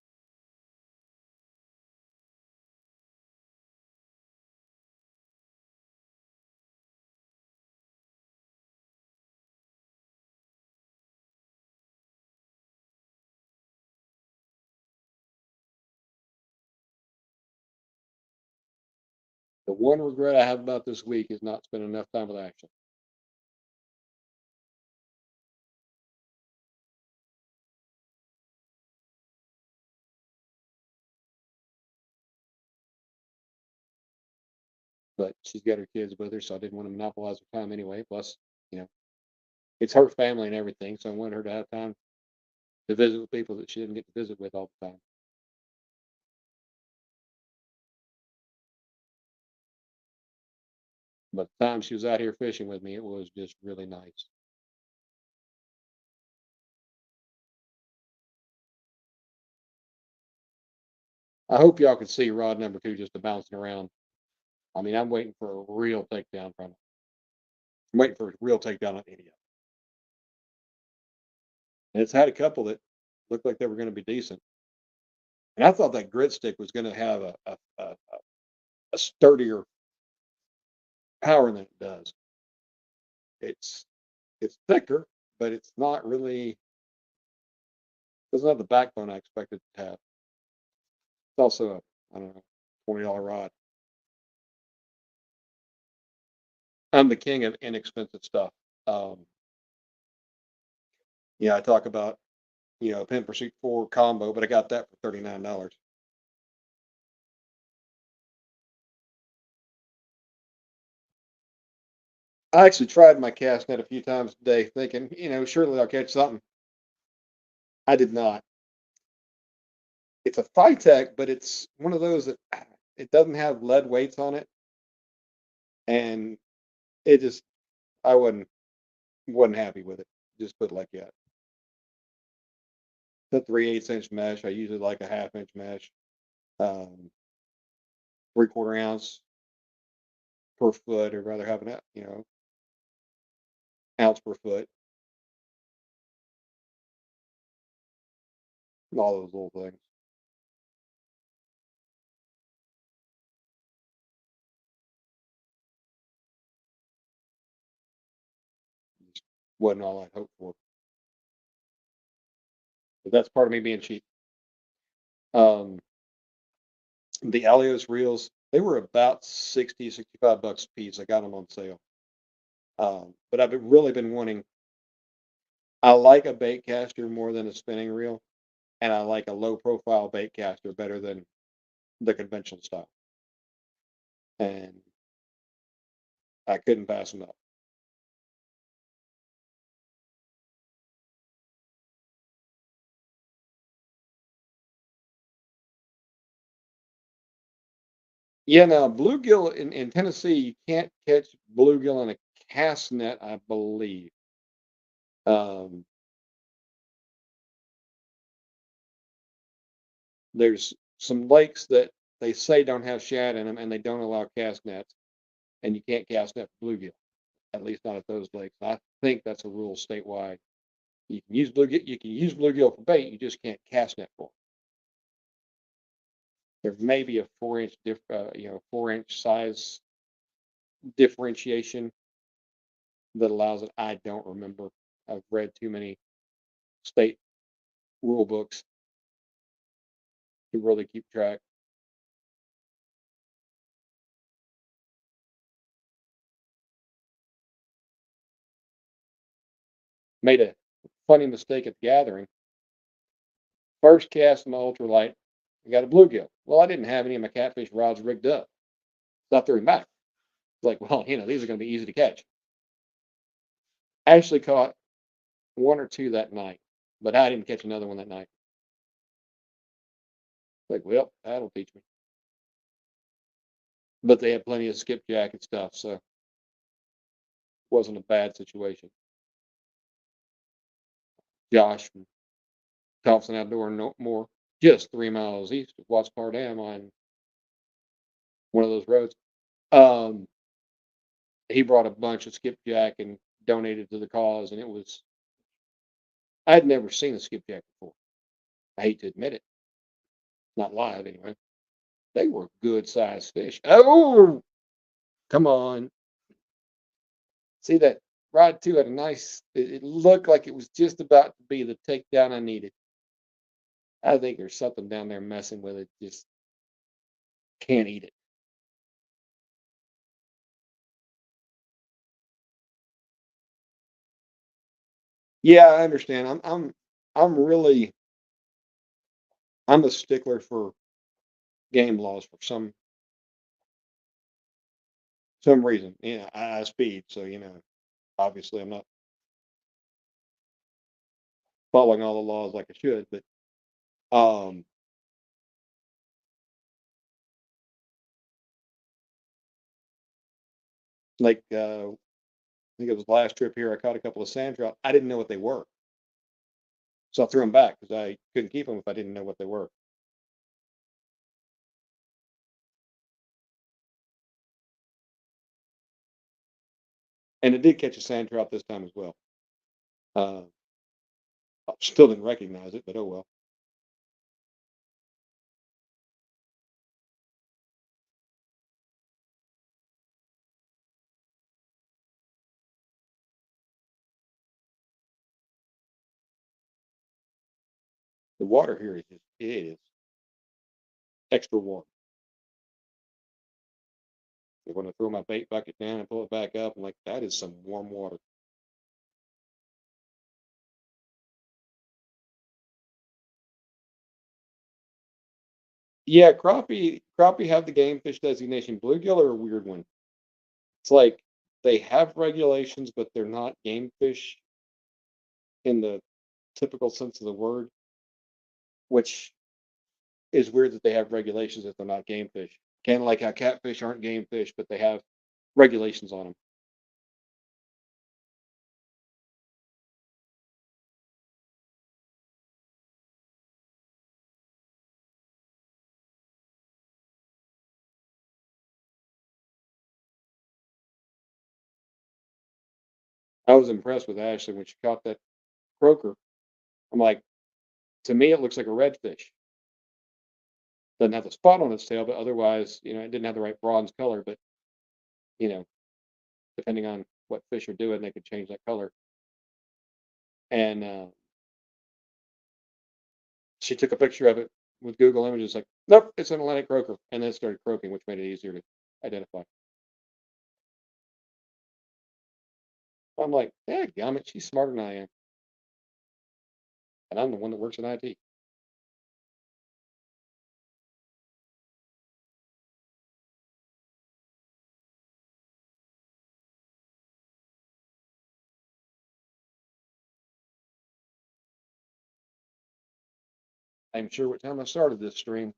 The one regret I have about this week is not spending enough time with action. But she's got her kids with her, so I didn't want to monopolize her time anyway. Plus, you know, it's her family and everything, so I wanted her to have time to visit with people that she didn't get to visit with all the time. But the time she was out here fishing with me, it was just really nice. I hope y'all can see rod number two just bouncing around. I mean, I'm waiting for a real takedown from it. I'm waiting for a real takedown on any of it. And it's had a couple that looked like they were going to be decent. And I thought that grit stick was going to have a sturdier power than it does. It's it's thicker, but it's not really doesn't have the backbone I expected it to have. It's also a I don't know $20 rod. I'm the king of inexpensive stuff. Um, I talk about Pin Pursuit 4 combo, but I got that for $39. I actually tried my cast net a few times today, thinking, surely I'll catch something. I did not. It's a Phytech, but it's one of those that it doesn't have lead weights on it, and it just I wasn't happy with it. Just put it like that. The 3/8 inch mesh. I usually like a 1/2 inch mesh. 3/4 ounce per foot, or rather have an ounce per foot. And all those little things. Wasn't all I'd hoped for. But that's part of me being cheap. Um, the Alios reels, they were about 60, 65 bucks a piece. I got them on sale. But I've really been wanting, I like a bait caster more than a spinning reel, and I like a low profile bait caster better than the conventional style. And I couldn't pass them up. Yeah, now bluegill in Tennessee, you can't catch bluegill in a cast net, I believe. Um, there's some lakes that they say don't have shad in them, and they don't allow cast nets, and you can't cast net for bluegill, at least not at those lakes. I think that's a rule statewide. You can use bluegill for bait, you just can't cast net for 'em. There may be a 4-inch 4-inch size differentiation that allows it. I don't remember. I've read too many state rule books to really keep track. Made a funny mistake at the gathering. First cast in my ultralight, I got a bluegill. Well, I didn't have any of my catfish rods rigged up. So I threw him back. It's like, well, these are going to be easy to catch. I actually caught one or two that night, but I didn't catch another one that night. Like, well, that'll teach me. But they had plenty of skipjack and stuff, so it wasn't a bad situation. Josh from Thompson Outdoor no more, just 3 miles east of Watts Dam on one of those roads. Um, he brought a bunch of skipjack and donated to the cause, and it was I'd never seen a skipjack before. I hate to admit it, not live anyway. They were good sized fish. Oh, come on! See that rod two had a nice. It looked like it was just about to be the takedown I needed. I think there's something down there messing with it. Just can't eat it. Yeah, I understand. I'm really I'm a stickler for game laws for some reason. I speed, so obviously I'm not following all the laws like I should, but um, like I think it was the last trip here. I caught a couple of sand trout. I didn't know what they were, so I threw them back because I couldn't keep them if I didn't know what they were. And it did catch a sand trout this time as well. Uh, I still didn't recognize it, but oh well. The water here is it is extra warm. And when I throw my bait bucket down and pull it back up, I'm like, that is some warm water. Yeah, crappie have the game fish designation. Bluegill are a weird one. It's like they have regulations, but they're not game fish in the typical sense of the word, which is weird that they have regulations if they're not game fish. Kind of like how catfish aren't game fish, but they have regulations on them. I was impressed with Ashley when she caught that croaker. I'm like, to me, it looks like a redfish. Doesn't have the spot on its tail, but otherwise, it didn't have the right bronze color. But you know, depending on what fish are doing, they could change that color. And she took a picture of it with Google Images, like, nope, it's an Atlantic croaker, and then it started croaking, which made it easier to identify. I'm like, dadgummit, she's smarter than I am, and I'm the one that works in IT. I'm sure what time I started this stream,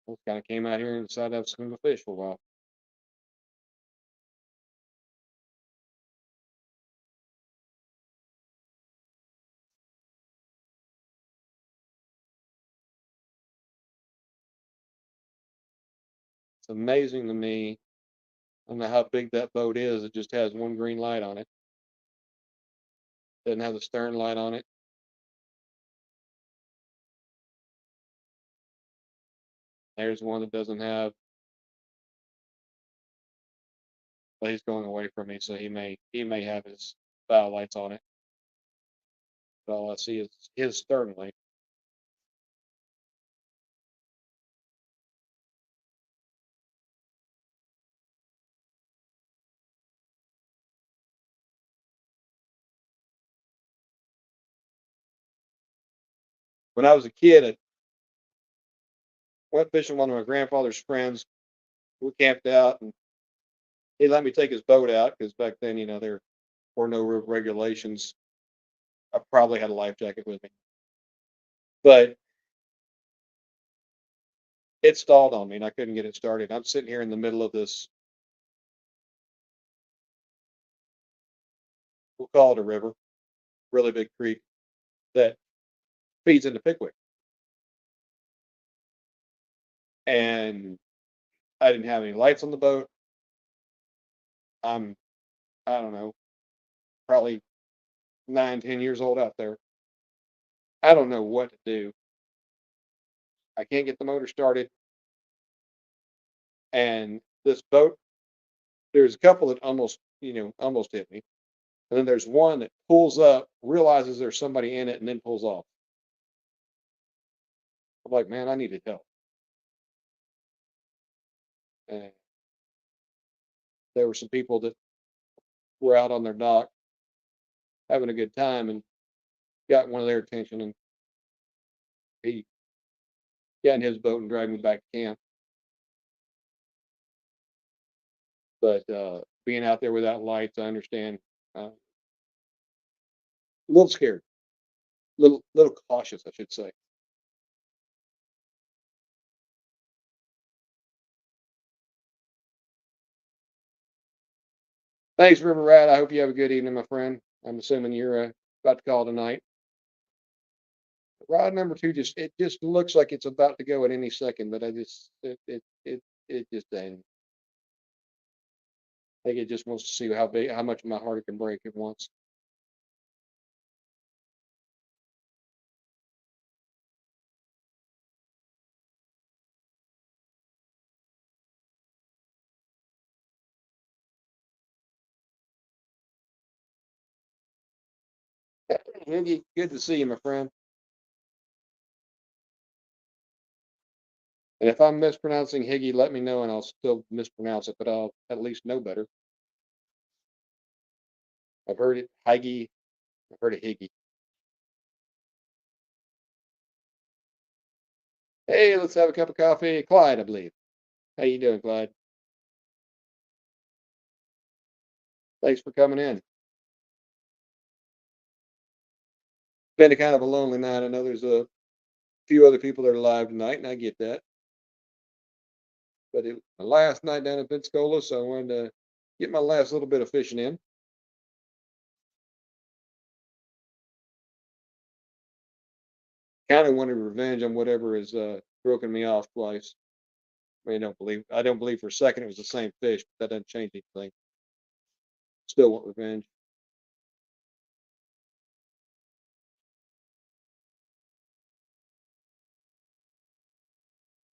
I kind of came out here and decided I was going to fish for a while. It's amazing to me. I don't know how big that boat is. It just has one green light on it. Doesn't have the stern light on it. There's one that doesn't have. But he's going away from me, so he may have his bow lights on it. But all I see is his stern light. When I was a kid, I went fishing with one of my grandfather's friends. We camped out, and he let me take his boat out because back then, there were no real regulations. I probably had a life jacket with me, but it stalled on me, and I couldn't get it started. I'm sitting here in the middle of this. We'll call it a river, really big creek that feeds into Pickwick, and I didn't have any lights on the boat. I'm, I don't know, probably 9, 10 years old out there. I don't know what to do. I can't get the motor started, and this boat. There's a couple that almost hit me, and then there's one that pulls up, realizes there's somebody in it, and then pulls off. I'm like, man, I needed help. And there were some people that were out on their dock having a good time, and got one of their attention, and he got in his boat and dragged me back to camp. But being out there without lights, I understand. A little scared, little cautious, I should say. Thanks, River Rat. I hope you have a good evening, my friend. I'm assuming you're about to call tonight. Rod number two just looks like it's about to go at any second, but I just it just ain't. I think it just wants to see how much of my heart it can break at once. Andy, good to see you, my friend. And if I'm mispronouncing Higgy, let me know, and I'll still mispronounce it, but I'll at least know better. I've heard it Higgy. I've heard it Higgy. Hey, let's have a cup of coffee, Clyde, I believe. How you doing, Clyde? Thanks for coming in. Been a kind of a lonely night. I know there's a few other people that are live tonight, and I get that. But it was my last night down in Pensacola, so I wanted to get my last little bit of fishing in. Kind of wanted revenge on whatever has broken me off twice. I don't believe for a second it was the same fish, but that doesn't change anything. Still want revenge.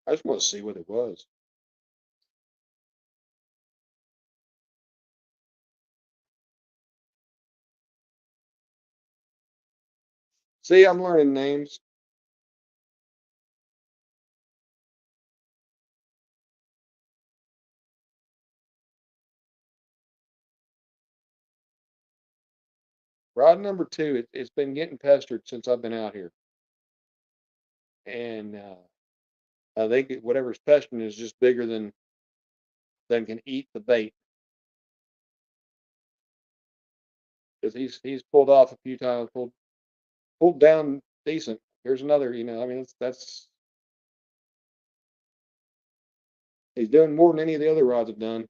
I just want to see what it was. See, I'm learning names. Rod number two, it's been getting pestered since I've been out here, and I think whatever's pestering is just bigger than can eat the bait. Because he's pulled off a few times, pulled down decent. Here's another, I mean, that's he's doing more than any of the other rods have done.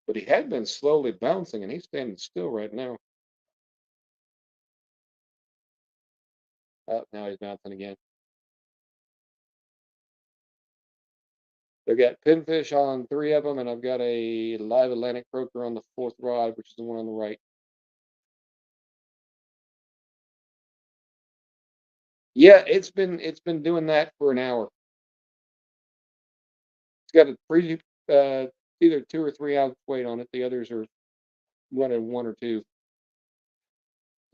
But he had been slowly bouncing, and he's standing still right now. Now he's bouncing again. They've got pinfish on three of them, and I've got a live Atlantic croaker on the fourth rod, which is the one on the right. Yeah, it's been doing that for an hour. It's got a pretty either 2 or 3 ounce weight on it. The others are running 1 or 2.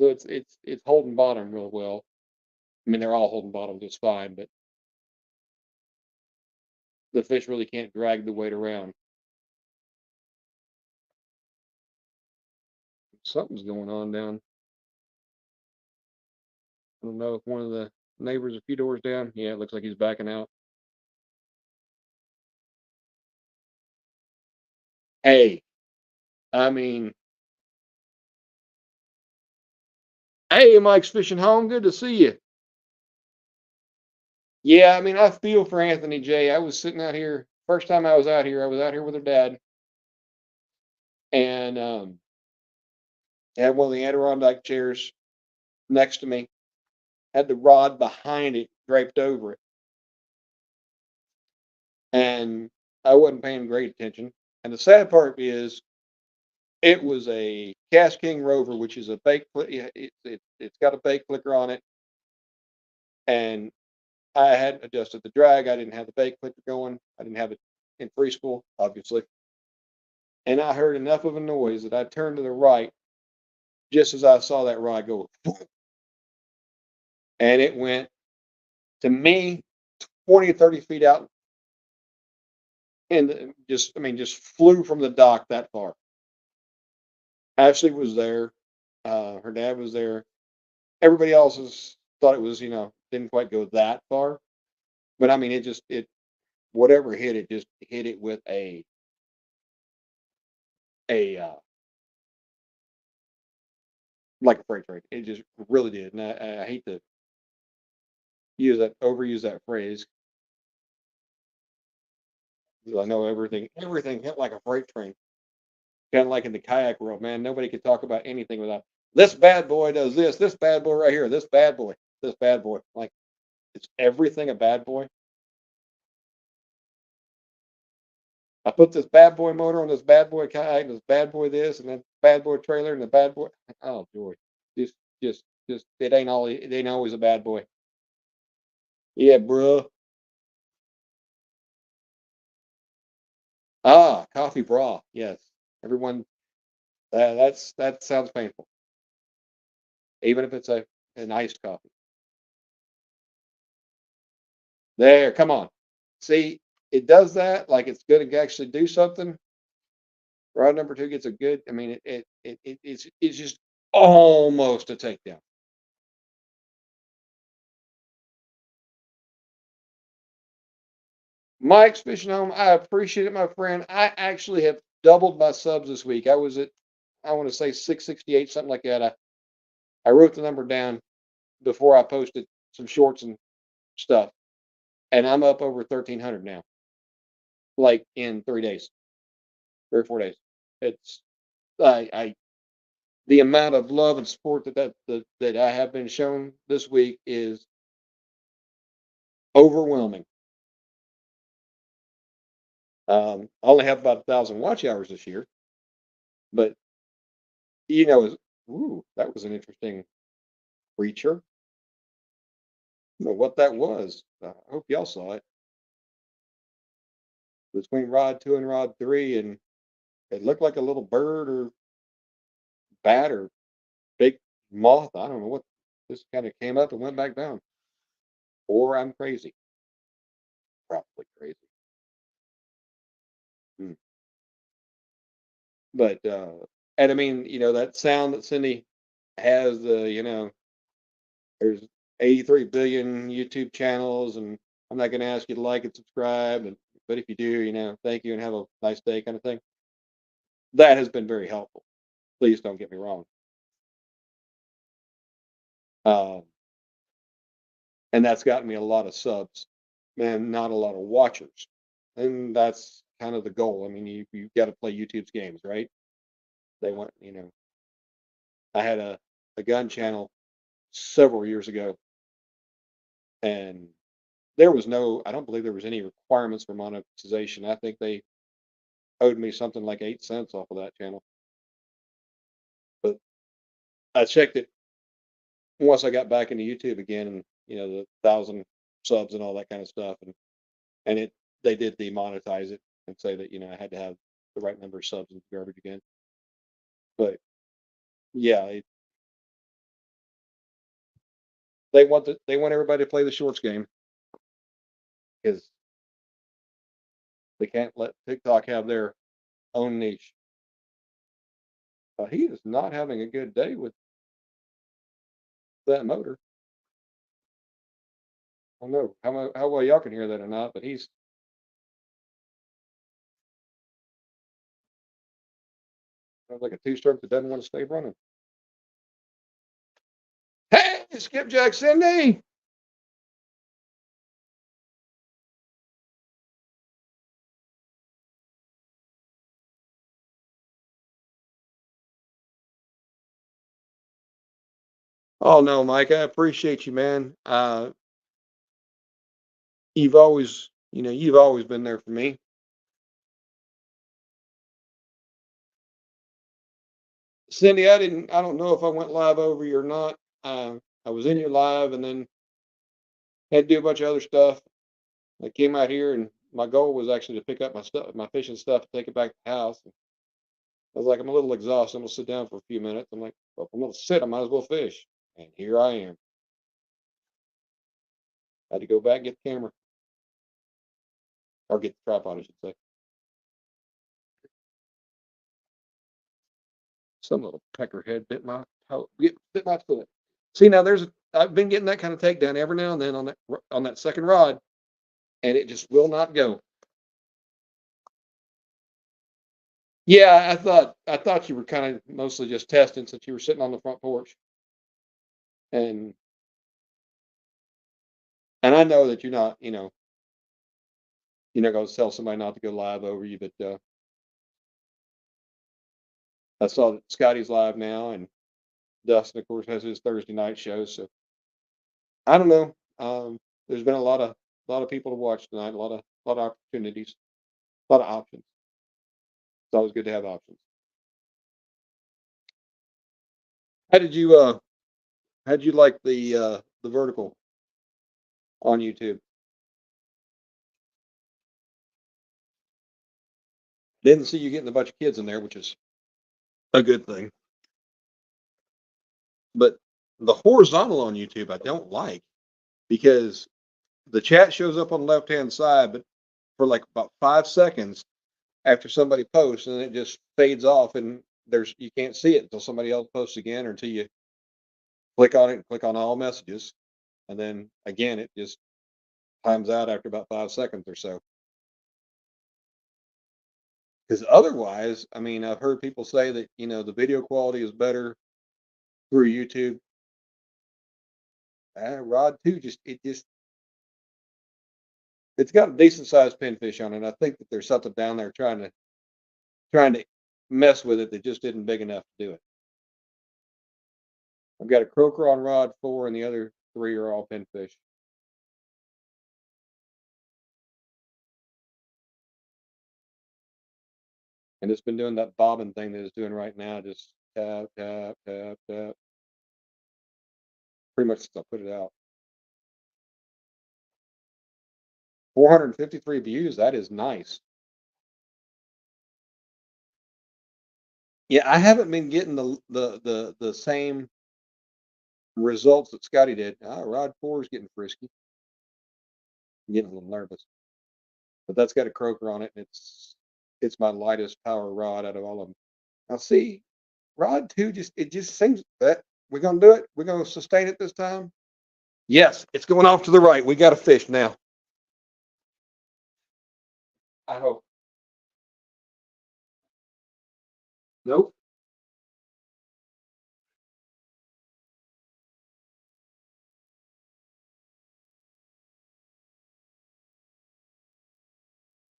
So it's holding bottom real well. I mean, they're all holding bottom just fine, but the fish really can't drag the weight around. Something's going on down. I don't know if one of the neighbors a few doors down. Yeah, it looks like he's backing out. Hey, I mean, hey, Mike's Fishing Home. Good to see you. Yeah, I mean, I feel for Anthony J. I was sitting out here. First time I was out here with her dad, and had one of the Adirondack chairs next to me. Had the rod behind it draped over it, and I wasn't paying great attention. And the sad part is, it was a Cast King Rover, which is a bait. Yeah, it's got a bait clicker on it, and I hadn't adjusted the drag. I didn't have the bait clicker going. I didn't have it in preschool, obviously. And I heard enough of a noise that I turned to the right just as I saw that rod go, and it went to me 20 or 30 feet out, and I mean, just flew from the dock that far. Ashley was there. Her dad was there. Everybody else thought it was, didn't quite go that far. But I mean, whatever hit it, just hit it with a like a freight train. It just really did. And I hate to overuse that phrase. I know everything hit like a freight train. Kind of like in the kayak world, man. Nobody could talk about anything without this bad boy does this. This bad boy right here. This bad boy. This bad boy. Like, it's everything a bad boy. I put this bad boy motor on this bad boy kayak, and this bad boy this, and that bad boy trailer, and the bad boy. Oh joy! Just, just it ain't always a bad boy. Yeah, bro. Ah, coffee bra. Yes, everyone. That sounds painful, even if it's an iced coffee. There, come on. See, it does that like it's going to actually do something. Rod number two gets a good. I mean, it's just almost a takedown. Mike's Fishing Home, I appreciate it, my friend. I actually have doubled my subs this week. I was at, I want to say 668, something like that. I wrote the number down before I posted some shorts and stuff, and I'm up over 1,300 now, like in 3 days, 3 or 4 days. It's I the amount of love and support that I have been shown this week is overwhelming. I only have about 1,000 watch hours this year, but ooh, that was an interesting creature. I don't know what that was. I hope y'all saw it. Between rod two and rod three, and it looked like a little bird or bat or big moth. I don't know what just kind of came up and went back down. Or I'm crazy. Probably crazy. Mm. But and I mean, that sound that Cindy has, there's 83 billion YouTube channels, and I'm not going to ask you to like and subscribe, but if you do, thank you and have a nice day, kind of thing. That has been very helpful. Please don't get me wrong. Um, and that's gotten me a lot of subs, and not a lot of watchers. And that's kind of the goal. I mean, you got to play YouTube's games, right? They want, I had a gun channel several years ago, and there was I don't believe there was any requirements for monetization. I think they owed me something like 8 cents off of that channel. But I checked it once I got back into YouTube again, and the 1,000 subs and all that kind of stuff, and they did demonetize it and say that I had to have the right number of subs and garbage again. But yeah, they want everybody to play the shorts game because they can't let TikTok have their own niche. He is not having a good day with that motor. I don't know how well y'all can hear that or not, but he's sounds like a two-stroke that doesn't want to stay running. Hey, Skipjack Cindy! Oh no, Mike, I appreciate you, man. You've always been there for me. Cindy, I don't know if I went live over you or not. I was in your live and then had to do a bunch of other stuff. I came out here and my goal was actually to pick up my stuff, my fishing stuff, and take it back to the house. And I was like, I'm a little exhausted. I'm gonna sit down for a few minutes. I'm like, well, if I'm gonna sit, I might as well fish. And here I am. I had to go back and get the camera or get the tripod, I should say. Some little peckerhead bit my foot. See now, I've been getting that kind of takedown every now and then on that second rod, and it just will not go. Yeah, I thought you were kind of mostly just testing since you were sitting on the front porch, and I know that you're not going to tell somebody not to go live over you, but I saw that Scotty's live now, and Dustin, of course, has his Thursday night show. So I don't know. There's been a lot of people to watch tonight, a lot of opportunities, a lot of options. It's always good to have options. How did you uh how'd you like the vertical on YouTube? Didn't see you getting a bunch of kids in there, which is a good thing. But the horizontal on YouTube I don't like because the chat shows up on the left hand side, but for like about 5 seconds after somebody posts, and it just fades off, and you can't see it until somebody else posts again, or until you click on it and click on all messages, and then again it just times out after about 5 seconds or so. Because otherwise, I mean, I've heard people say that the video quality is better through YouTube. Rod 2 it's got a decent sized pinfish on it. I think that there's something down there trying to mess with it that just isn't big enough to do it. I've got a croaker on rod 4, and the other 3 are all pinfish. And it's been doing that bobbing thing that it's doing right now, just tap, tap, tap, tap, pretty much since I put it out. 453 views, that is nice. Yeah, I haven't been getting the same results that Scotty did. Rod 4 is getting frisky. I'm getting a little nervous, but that's got a croaker on it, and it's my lightest power rod out of all of them. Now, see, rod 2 just seems that we're gonna do it. We're gonna sustain it this time. Yes, it's going off to the right. We got a fish now. I hope. Nope.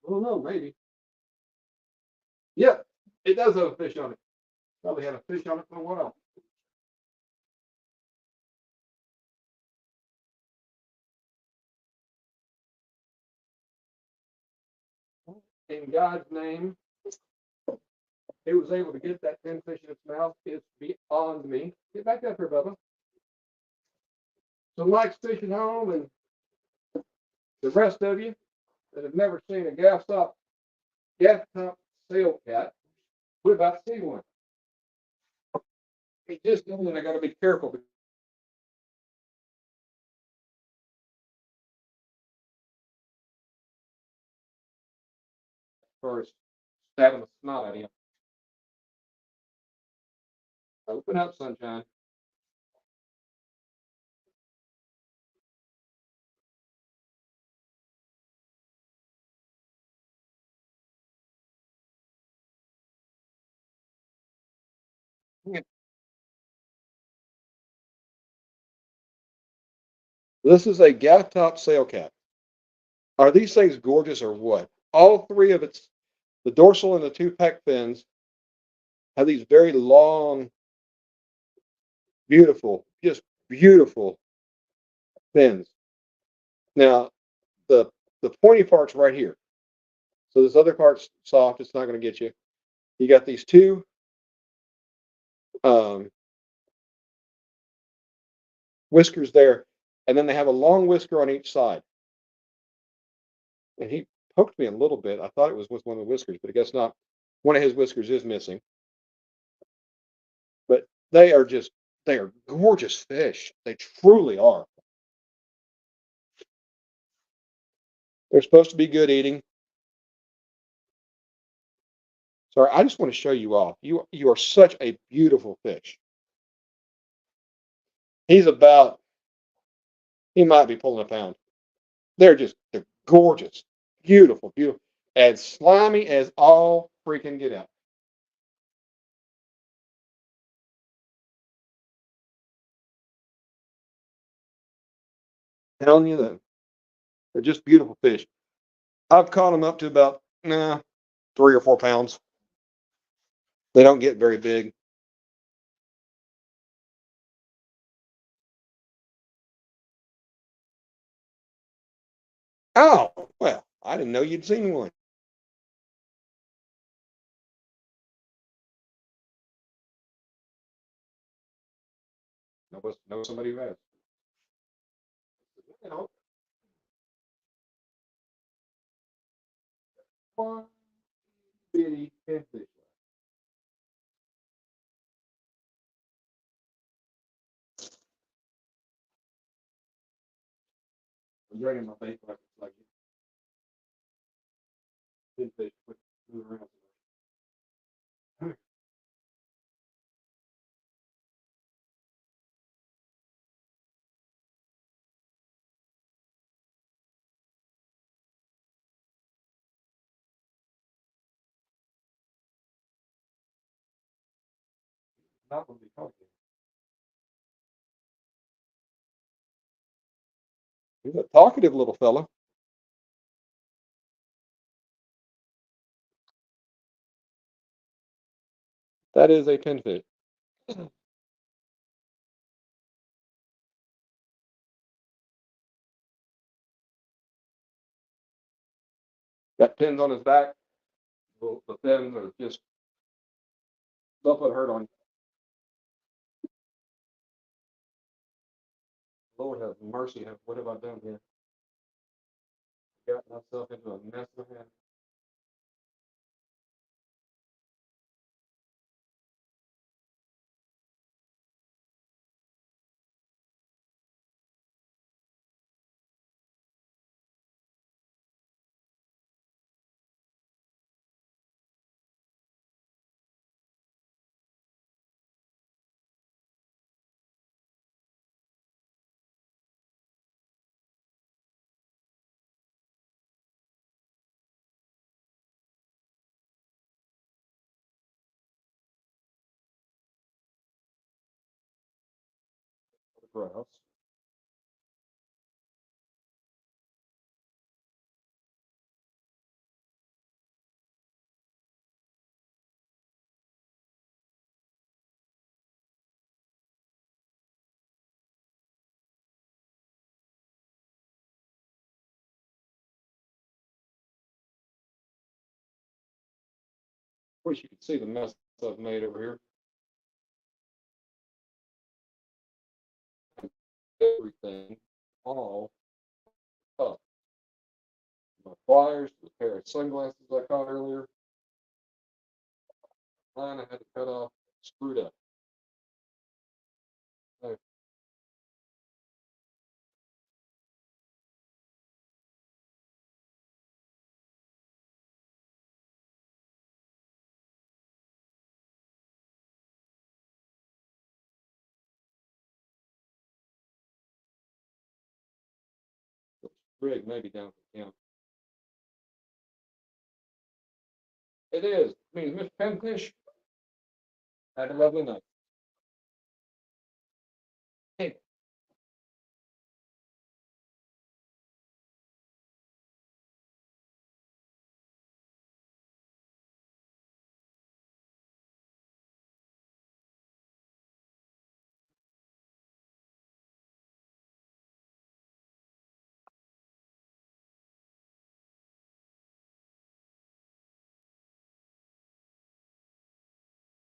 I don't know. Maybe. Yeah, it does have a fish on it. Probably had a fish on it for a while. In God's name, it was able to get that pinfish in its mouth. It's beyond me. Get back up here, Bubba. So, Mike's fishing home, and the rest of you that have never seen a gas pump sail cat, we're about to see one. He just doing. I got to be careful as far as stabbing the snot out of him. Open up, sunshine. This is a gas top sail cat. Are these things gorgeous or what? All three of its, the dorsal and the two pec fins, have these very long, beautiful, just beautiful fins. Now, the the pointy part's right here. So this other part's soft. It's not going to get you. You got these two um, whiskers there, and then they have a long whisker on each side. And he poked me a little bit. I thought it was with one of the whiskers, but I guess not. One of his whiskers is missing. But they are gorgeous fish. They truly are. They're supposed to be good eating. Sorry, I just want to show you off. You are such a beautiful fish. He's about he might be pulling a pound. They're gorgeous, beautiful, beautiful, as slimy as all freaking get out. Telling you that they're just beautiful fish. I've caught them up to about 3 or 4 pounds. They don't get very big. Oh well, I didn't know you'd seen one. Know somebody who has. You know, one bitty pinfish. I'm dragging my bait like it's like pinfish. Move around. Not what we talking. He's a talkative little fella. That is a pinfish. Got pins on his back. The fins are just they'll put hurt on you. Lord have mercy. What have I done here? Got myself into a mess of hand. across. Of course, you can see the mess I've made over here. Everything all up. My pliers, the pair of sunglasses I caught earlier, line I had to cut off, screwed up. So, rig maybe down to count. It is. I mean, Miss Penfish had a lovely night. Hey,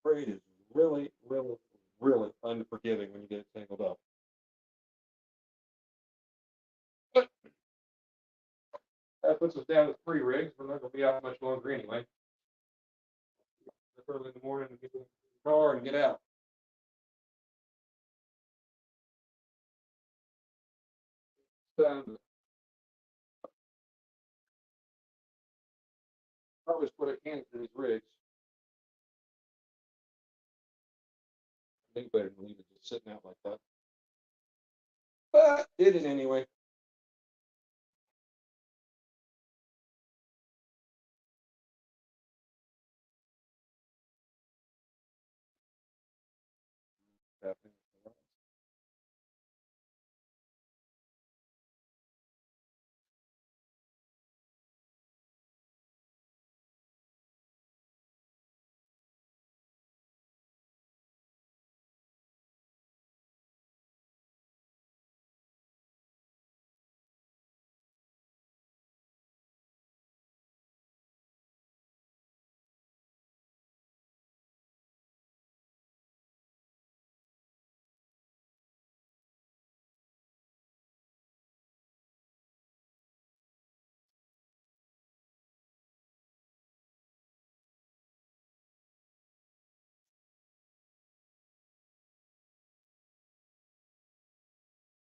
braid is really, really, really unforgiving when you get it tangled up. But that puts us down to 3 rigs. We're not going to be out much longer anyway. Early in the morning to get in the car and get out. Probably split a can through these rigs. I think better than leave it just sitting out like that. But did it anyway.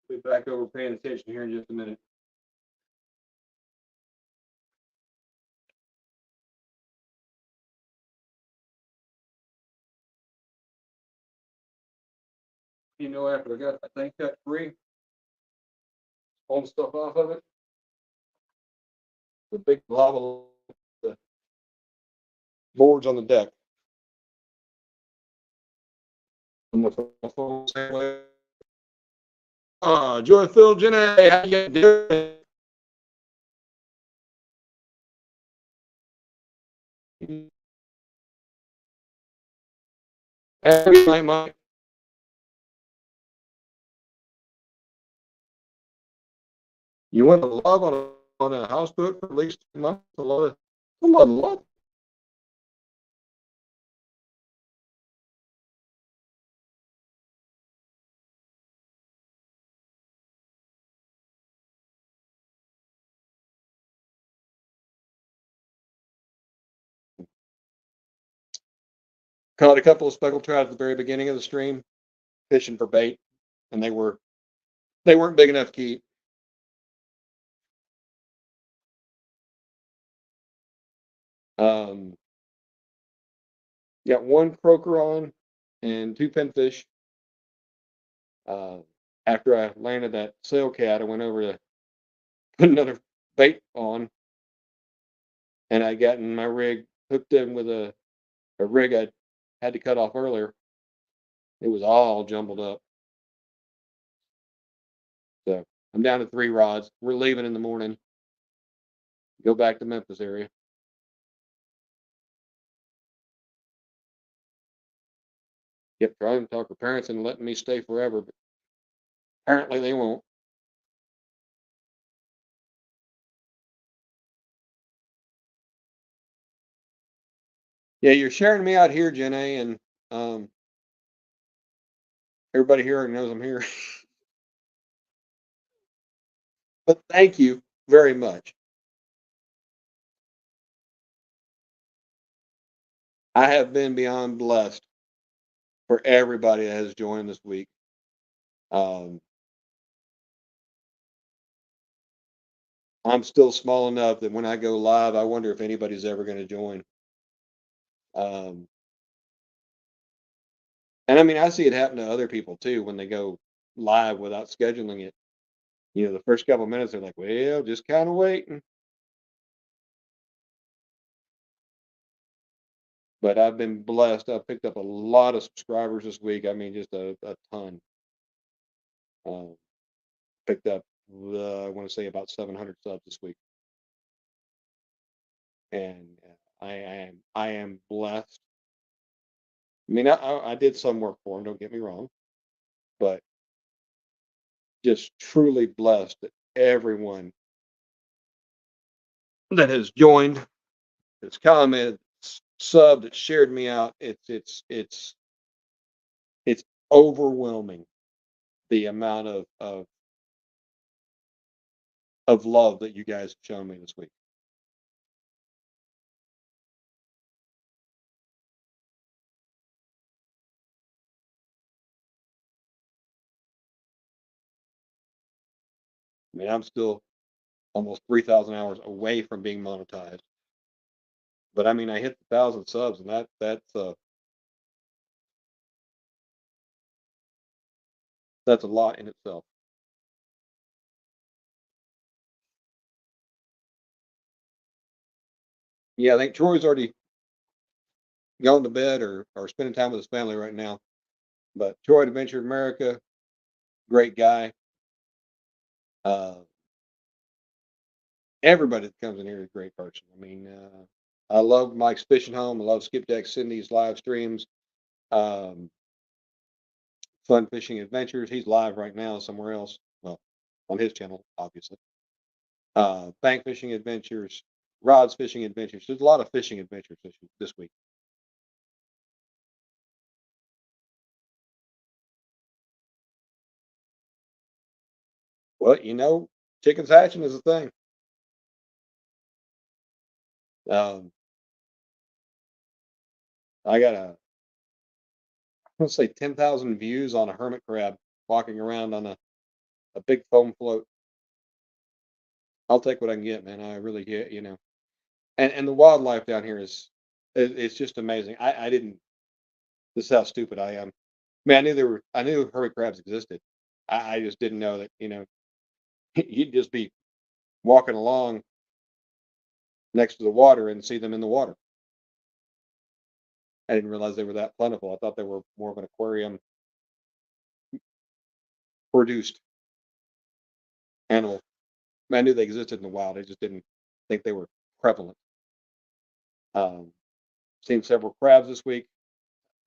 Be back over paying attention here in just a minute. You know, after I got that thing cut free, all the stuff off of it, the big blob of the boards on the deck. Joy Phil Jenny, how you doing? Happy night, Mike. You want to log on a houseboat for at least 2 months? A lot of luck. Caught a couple of speckled trout at the very beginning of the stream, fishing for bait, and they weren't big enough to keep. Got 1 croaker on and 2 pinfish. After I landed that sail cat, I went over to put another bait on, and I got in my rig hooked in with a rig I had to cut off earlier. It was all jumbled up. So I'm down to 3 rods. We're leaving in the morning. Go back to Memphis area. Yep, trying to talk to parents and letting me stay forever, but apparently they won't. Yeah, you're sharing me out here, Jen A, and um, everybody here already knows I'm here. But thank you very much. I have been beyond blessed for everybody that has joined this week. Um, I'm still small enough that when I go live, I wonder if anybody's ever going to join. Um, and I mean, I see it happen to other people too when they go live without scheduling it. The first couple of minutes, they're like, well, just kind of waiting. But I've been blessed. I've picked up a lot of subscribers this week. I mean, just a ton. Um, picked up, I want to say about 700 subs this week. And I am blessed. I mean, I did some work for them, don't get me wrong, but just truly blessed that everyone that has joined, that's commented, subbed, that shared me out. It's overwhelming the amount of love that you guys have shown me this week. I mean, I'm still almost 3,000 hours away from being monetized, but I mean, I hit the 1,000 subs, and that's a lot in itself. Yeah, I think Troy's already gone to bed or spending time with his family right now. But Troy Adventure America, great guy. Uh, everybody that comes in here is a great person. I mean, I love Mike's Fishing Home. I love Skipjack Cindy's live streams. Um, Fun Fishing Adventures. He's live right now somewhere else. Well, on his channel, obviously. Bank Fishing Adventures, Rod's Fishing Adventures. There's a lot of fishing adventures this week. Well, chickens hatching is a thing. Um, I got let's say 10,000 views on a hermit crab walking around on a big foam float. I'll take what I can get, man. I really get. And the wildlife down here it's just amazing. I didn't. This is how stupid I am. I mean, I knew hermit crabs existed. I just didn't know that you'd just be walking along next to the water and see them in the water. I didn't realize they were that plentiful. I thought they were more of an aquarium produced animal. I knew they existed in the wild. I just didn't think they were prevalent. Um, Seen several crabs this week.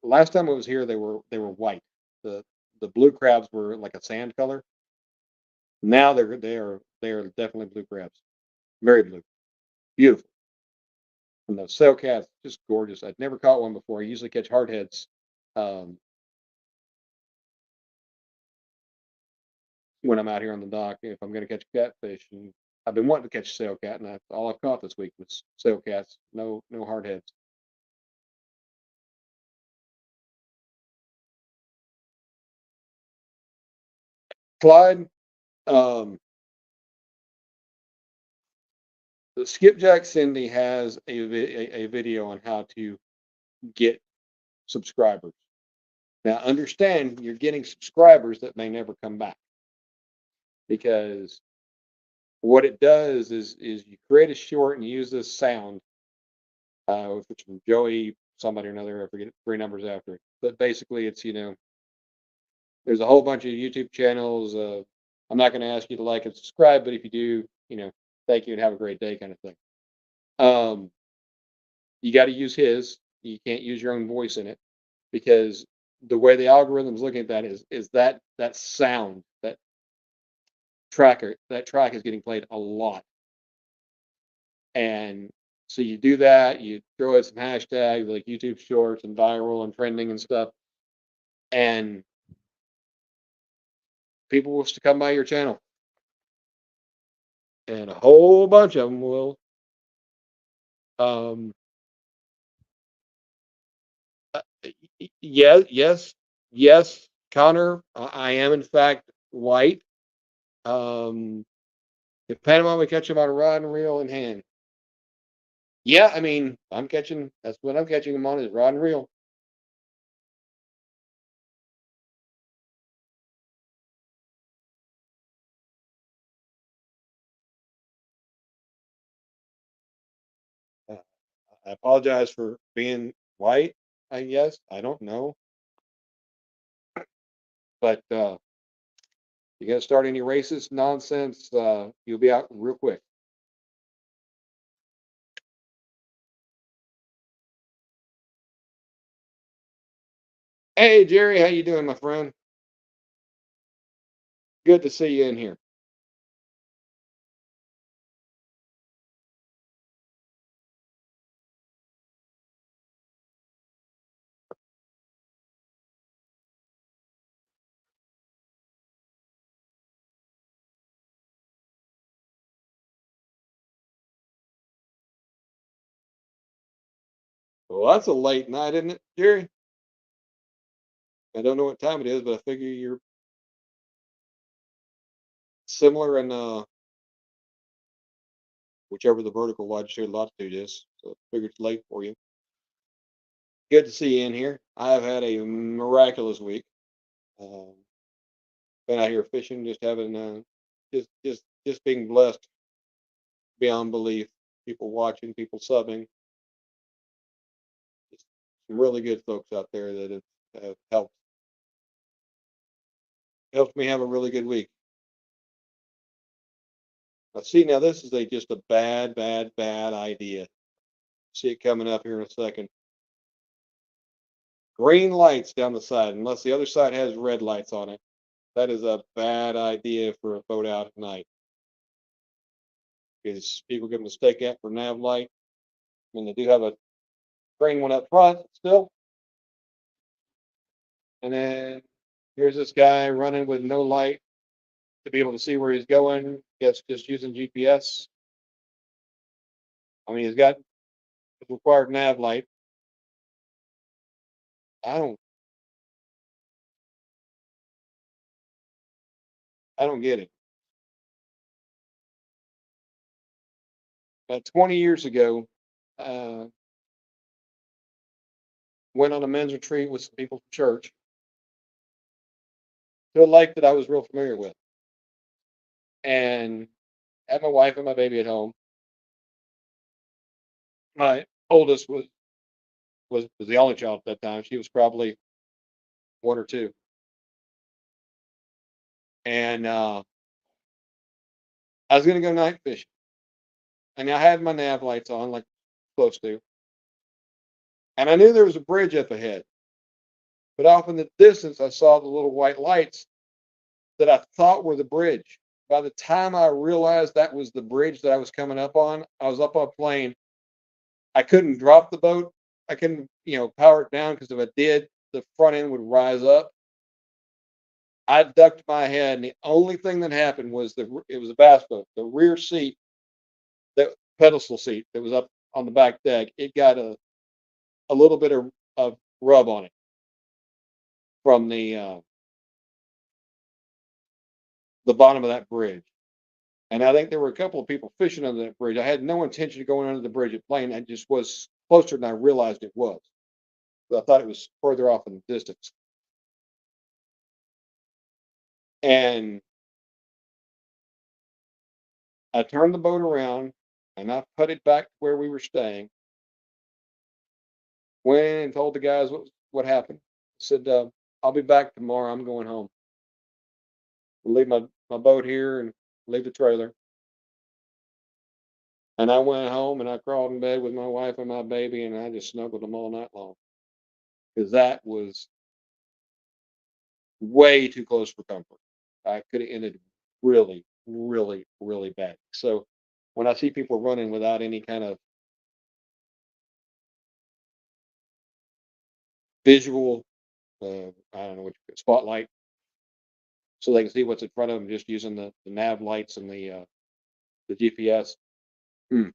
Last time I was here, they were white. The the blue crabs were like a sand color. Now they are definitely blue crabs. Very blue. Beautiful. And those sail cats, just gorgeous. I'd never caught one before. I usually catch hardheads um, when I'm out here on the dock if I'm going to catch catfish. And I've been wanting to catch a sail cat, and all I've caught this week was sail cats. No hardheads. Clyde, um, the Skipjack Cindy has a video on how to get subscribers. Now, understand you're getting subscribers that may never come back because what it does is you create a short and you use this sound, which is from Joey somebody or another. I forget 3 numbers after it, but basically it's there's a whole bunch of YouTube channels. I'm not going to ask you to like and subscribe, but if you do, thank you and have a great day, kind of thing. Um, you got to use his. You can't use your own voice in it because the way the algorithm's looking at that is that sound that track is getting played a lot, and so you do that. You throw in some hashtags like YouTube Shorts and viral and trending and stuff, and people will to come by your channel, and a whole bunch of them will. Um, yes, yes, yes, Connor. I am in fact white. Um, depending on we catch them on a rod and reel in hand. Yeah, I mean, I'm catching. That's what I'm catching them on is rod and reel. Uh, I apologize for being white. I guess I don't know, but you got to start any racist nonsense, you'll be out real quick. Hey, Jerry, how you doing, my friend? Good to see you in here. Well, that's a late night, isn't it, Jerry? I don't know what time it is, but I figure you're similar in whichever the vertical longitude latitude is. So I figured it's late for you. Good to see you in here. I've had a miraculous week. Um, been out here fishing, just having just being blessed beyond belief. People watching, people subbing. Just some really good folks out there that have helped me have a really good week. Now, see, now this is just a bad, bad, bad idea. See it coming up here in a second. Green lights down the side, unless the other side has red lights on it. That is a bad idea for a boat out at night because people get mistake that for nav light. I mean, they do have a green one up front still. And then here's this guy running with no light to be able to see where he's going. Guess just using GPS. I mean, he's got his required nav light. I don't, I don't get it. 20 years ago, uh, went on a men's retreat with some people from church to a lake that I was real familiar with, and had my wife and my baby at home. My oldest was the only child at that time. She was probably one or two, and I was going to go night fishing, and I had my nav lights on, like supposed to, and I knew there was a bridge up ahead, but off in the distance I saw the little white lights that I thought were the bridge. By the time I realized that was the bridge that I was coming up on, I was up on a plane. I couldn't drop the boat. I couldn't, power it down because if I did, the front end would rise up. I ducked my head, and the only thing that happened was it was a bass boat. The rear seat, the pedestal seat that was up on the back deck, it got a little bit of rub on it from the bottom of that bridge. And I think there were a couple of people fishing under that bridge. I had no intention of going under the bridge at plane. I just was closer than I realized it was. But I thought it was further off in the distance. And I turned the boat around and I put it back to where we were staying. Went in and told the guys what happened. Said, I'll be back tomorrow. I'm going home. leave my boat here and leave the trailer. And I went home and I crawled in bed with my wife and my baby and I just snuggled them all night long because that was way too close for comfort. I could have ended really, really, really bad. So when I see people running without any kind of visual, I don't know what spotlight, so they can see what's in front of them, just using the nav lights and the GPS. Hmm. Of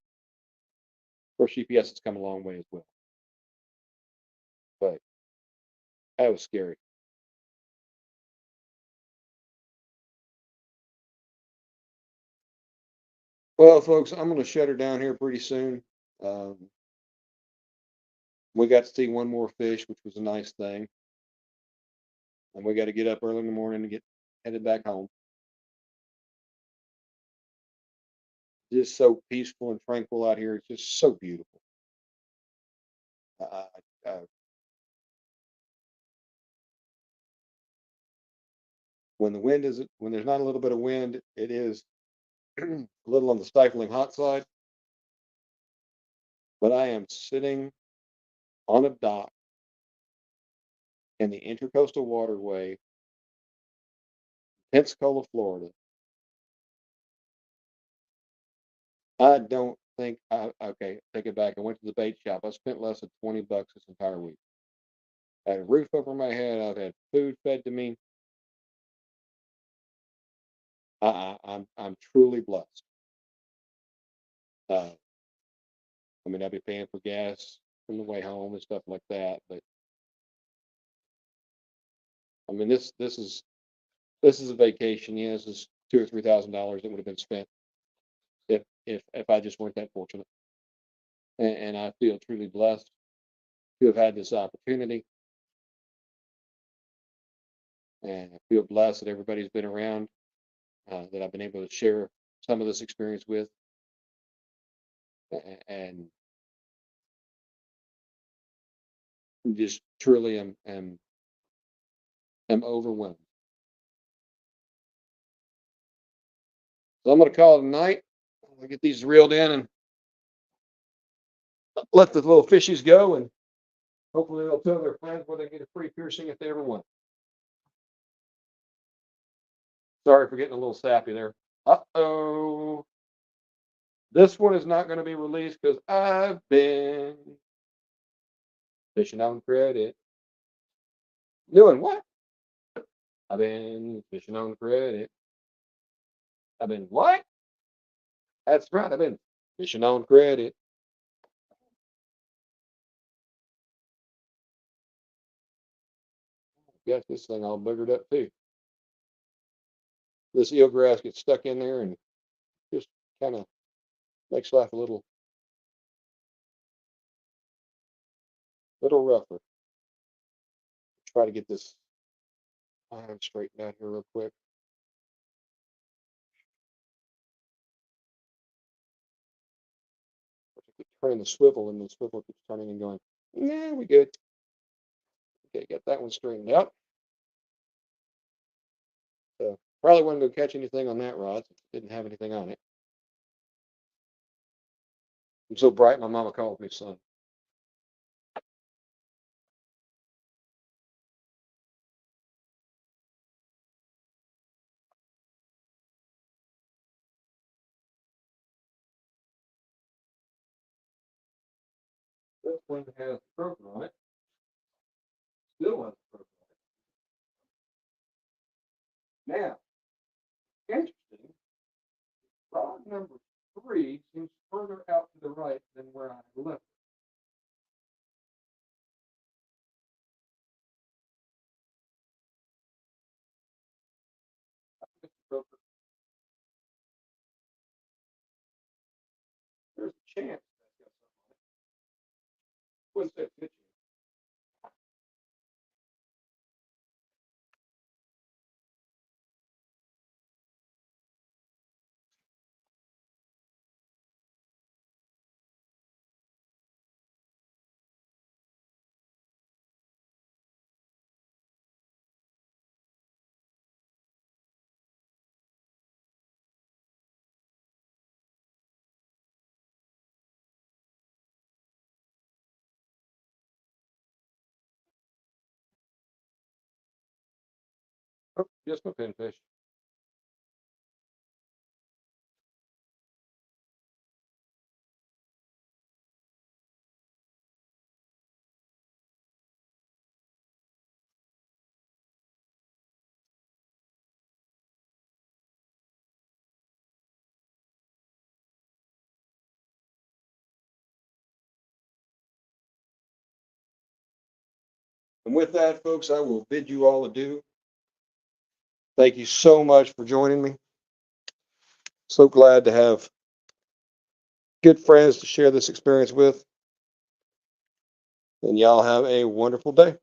course, GPS has come a long way as well, but that was scary. Well, folks, I'm going to shut her down here pretty soon. Um, we got to see one more fish, which was a nice thing, and we got to get up early in the morning to get headed back home. Just so peaceful and tranquil out here. It's just so beautiful. Uh, uh, when the wind isn't, when there's not a little bit of wind, it is a little on the stifling hot side. But I am sitting on a dock in the Intercoastal Waterway, Pensacola, Florida. I don't think okay, take it back. I went to the bait shop. I spent less than $20 this entire week. I had a roof over my head. I've had food fed to me. I'm truly blessed. Uh, I mean, I'll be paying for gas on the way home and stuff like that. But I mean, this is a vacation. Yes, it's $2,000 or $3,000 that would have been spent if I just weren't that fortunate. And I feel truly blessed to have had this opportunity. And I feel blessed that everybody's been around, that I've been able to share some of this experience with, and just truly am overwhelmed. So I'm going to call it a night. I'll get these reeled in and let the little fishies go, and hopefully they'll tell their friends where they get a free piercing if they ever want. Sorry for getting a little sappy there. Uh-oh. This one is not going to be released because I've been fishing on credit. Doing what? I've been fishing on credit. I've been what? That's right. I've been fishing on credit. Got this thing all buggered up too. This eelgrass gets stuck in there and just kind of makes life a little rougher. Try to get this iron straightened out here real quick. I keep turning the swivel and the swivel keeps turning and going, nah, we good. Okay, get that one straightened out. So probably wasn't going to catch anything on that rod. Didn't have anything on it. I'm so bright, my mama calls me son. This one has broken on it. Still has broken on it. Now, interesting, rod number 3 seems further out to the right than where I left it. There's a chance that's got something on it. What's that picture? Oh, just my pinfish. And with that, folks, I will bid you all adieu. Thank you so much for joining me. So glad to have good friends to share this experience with. And y'all have a wonderful day.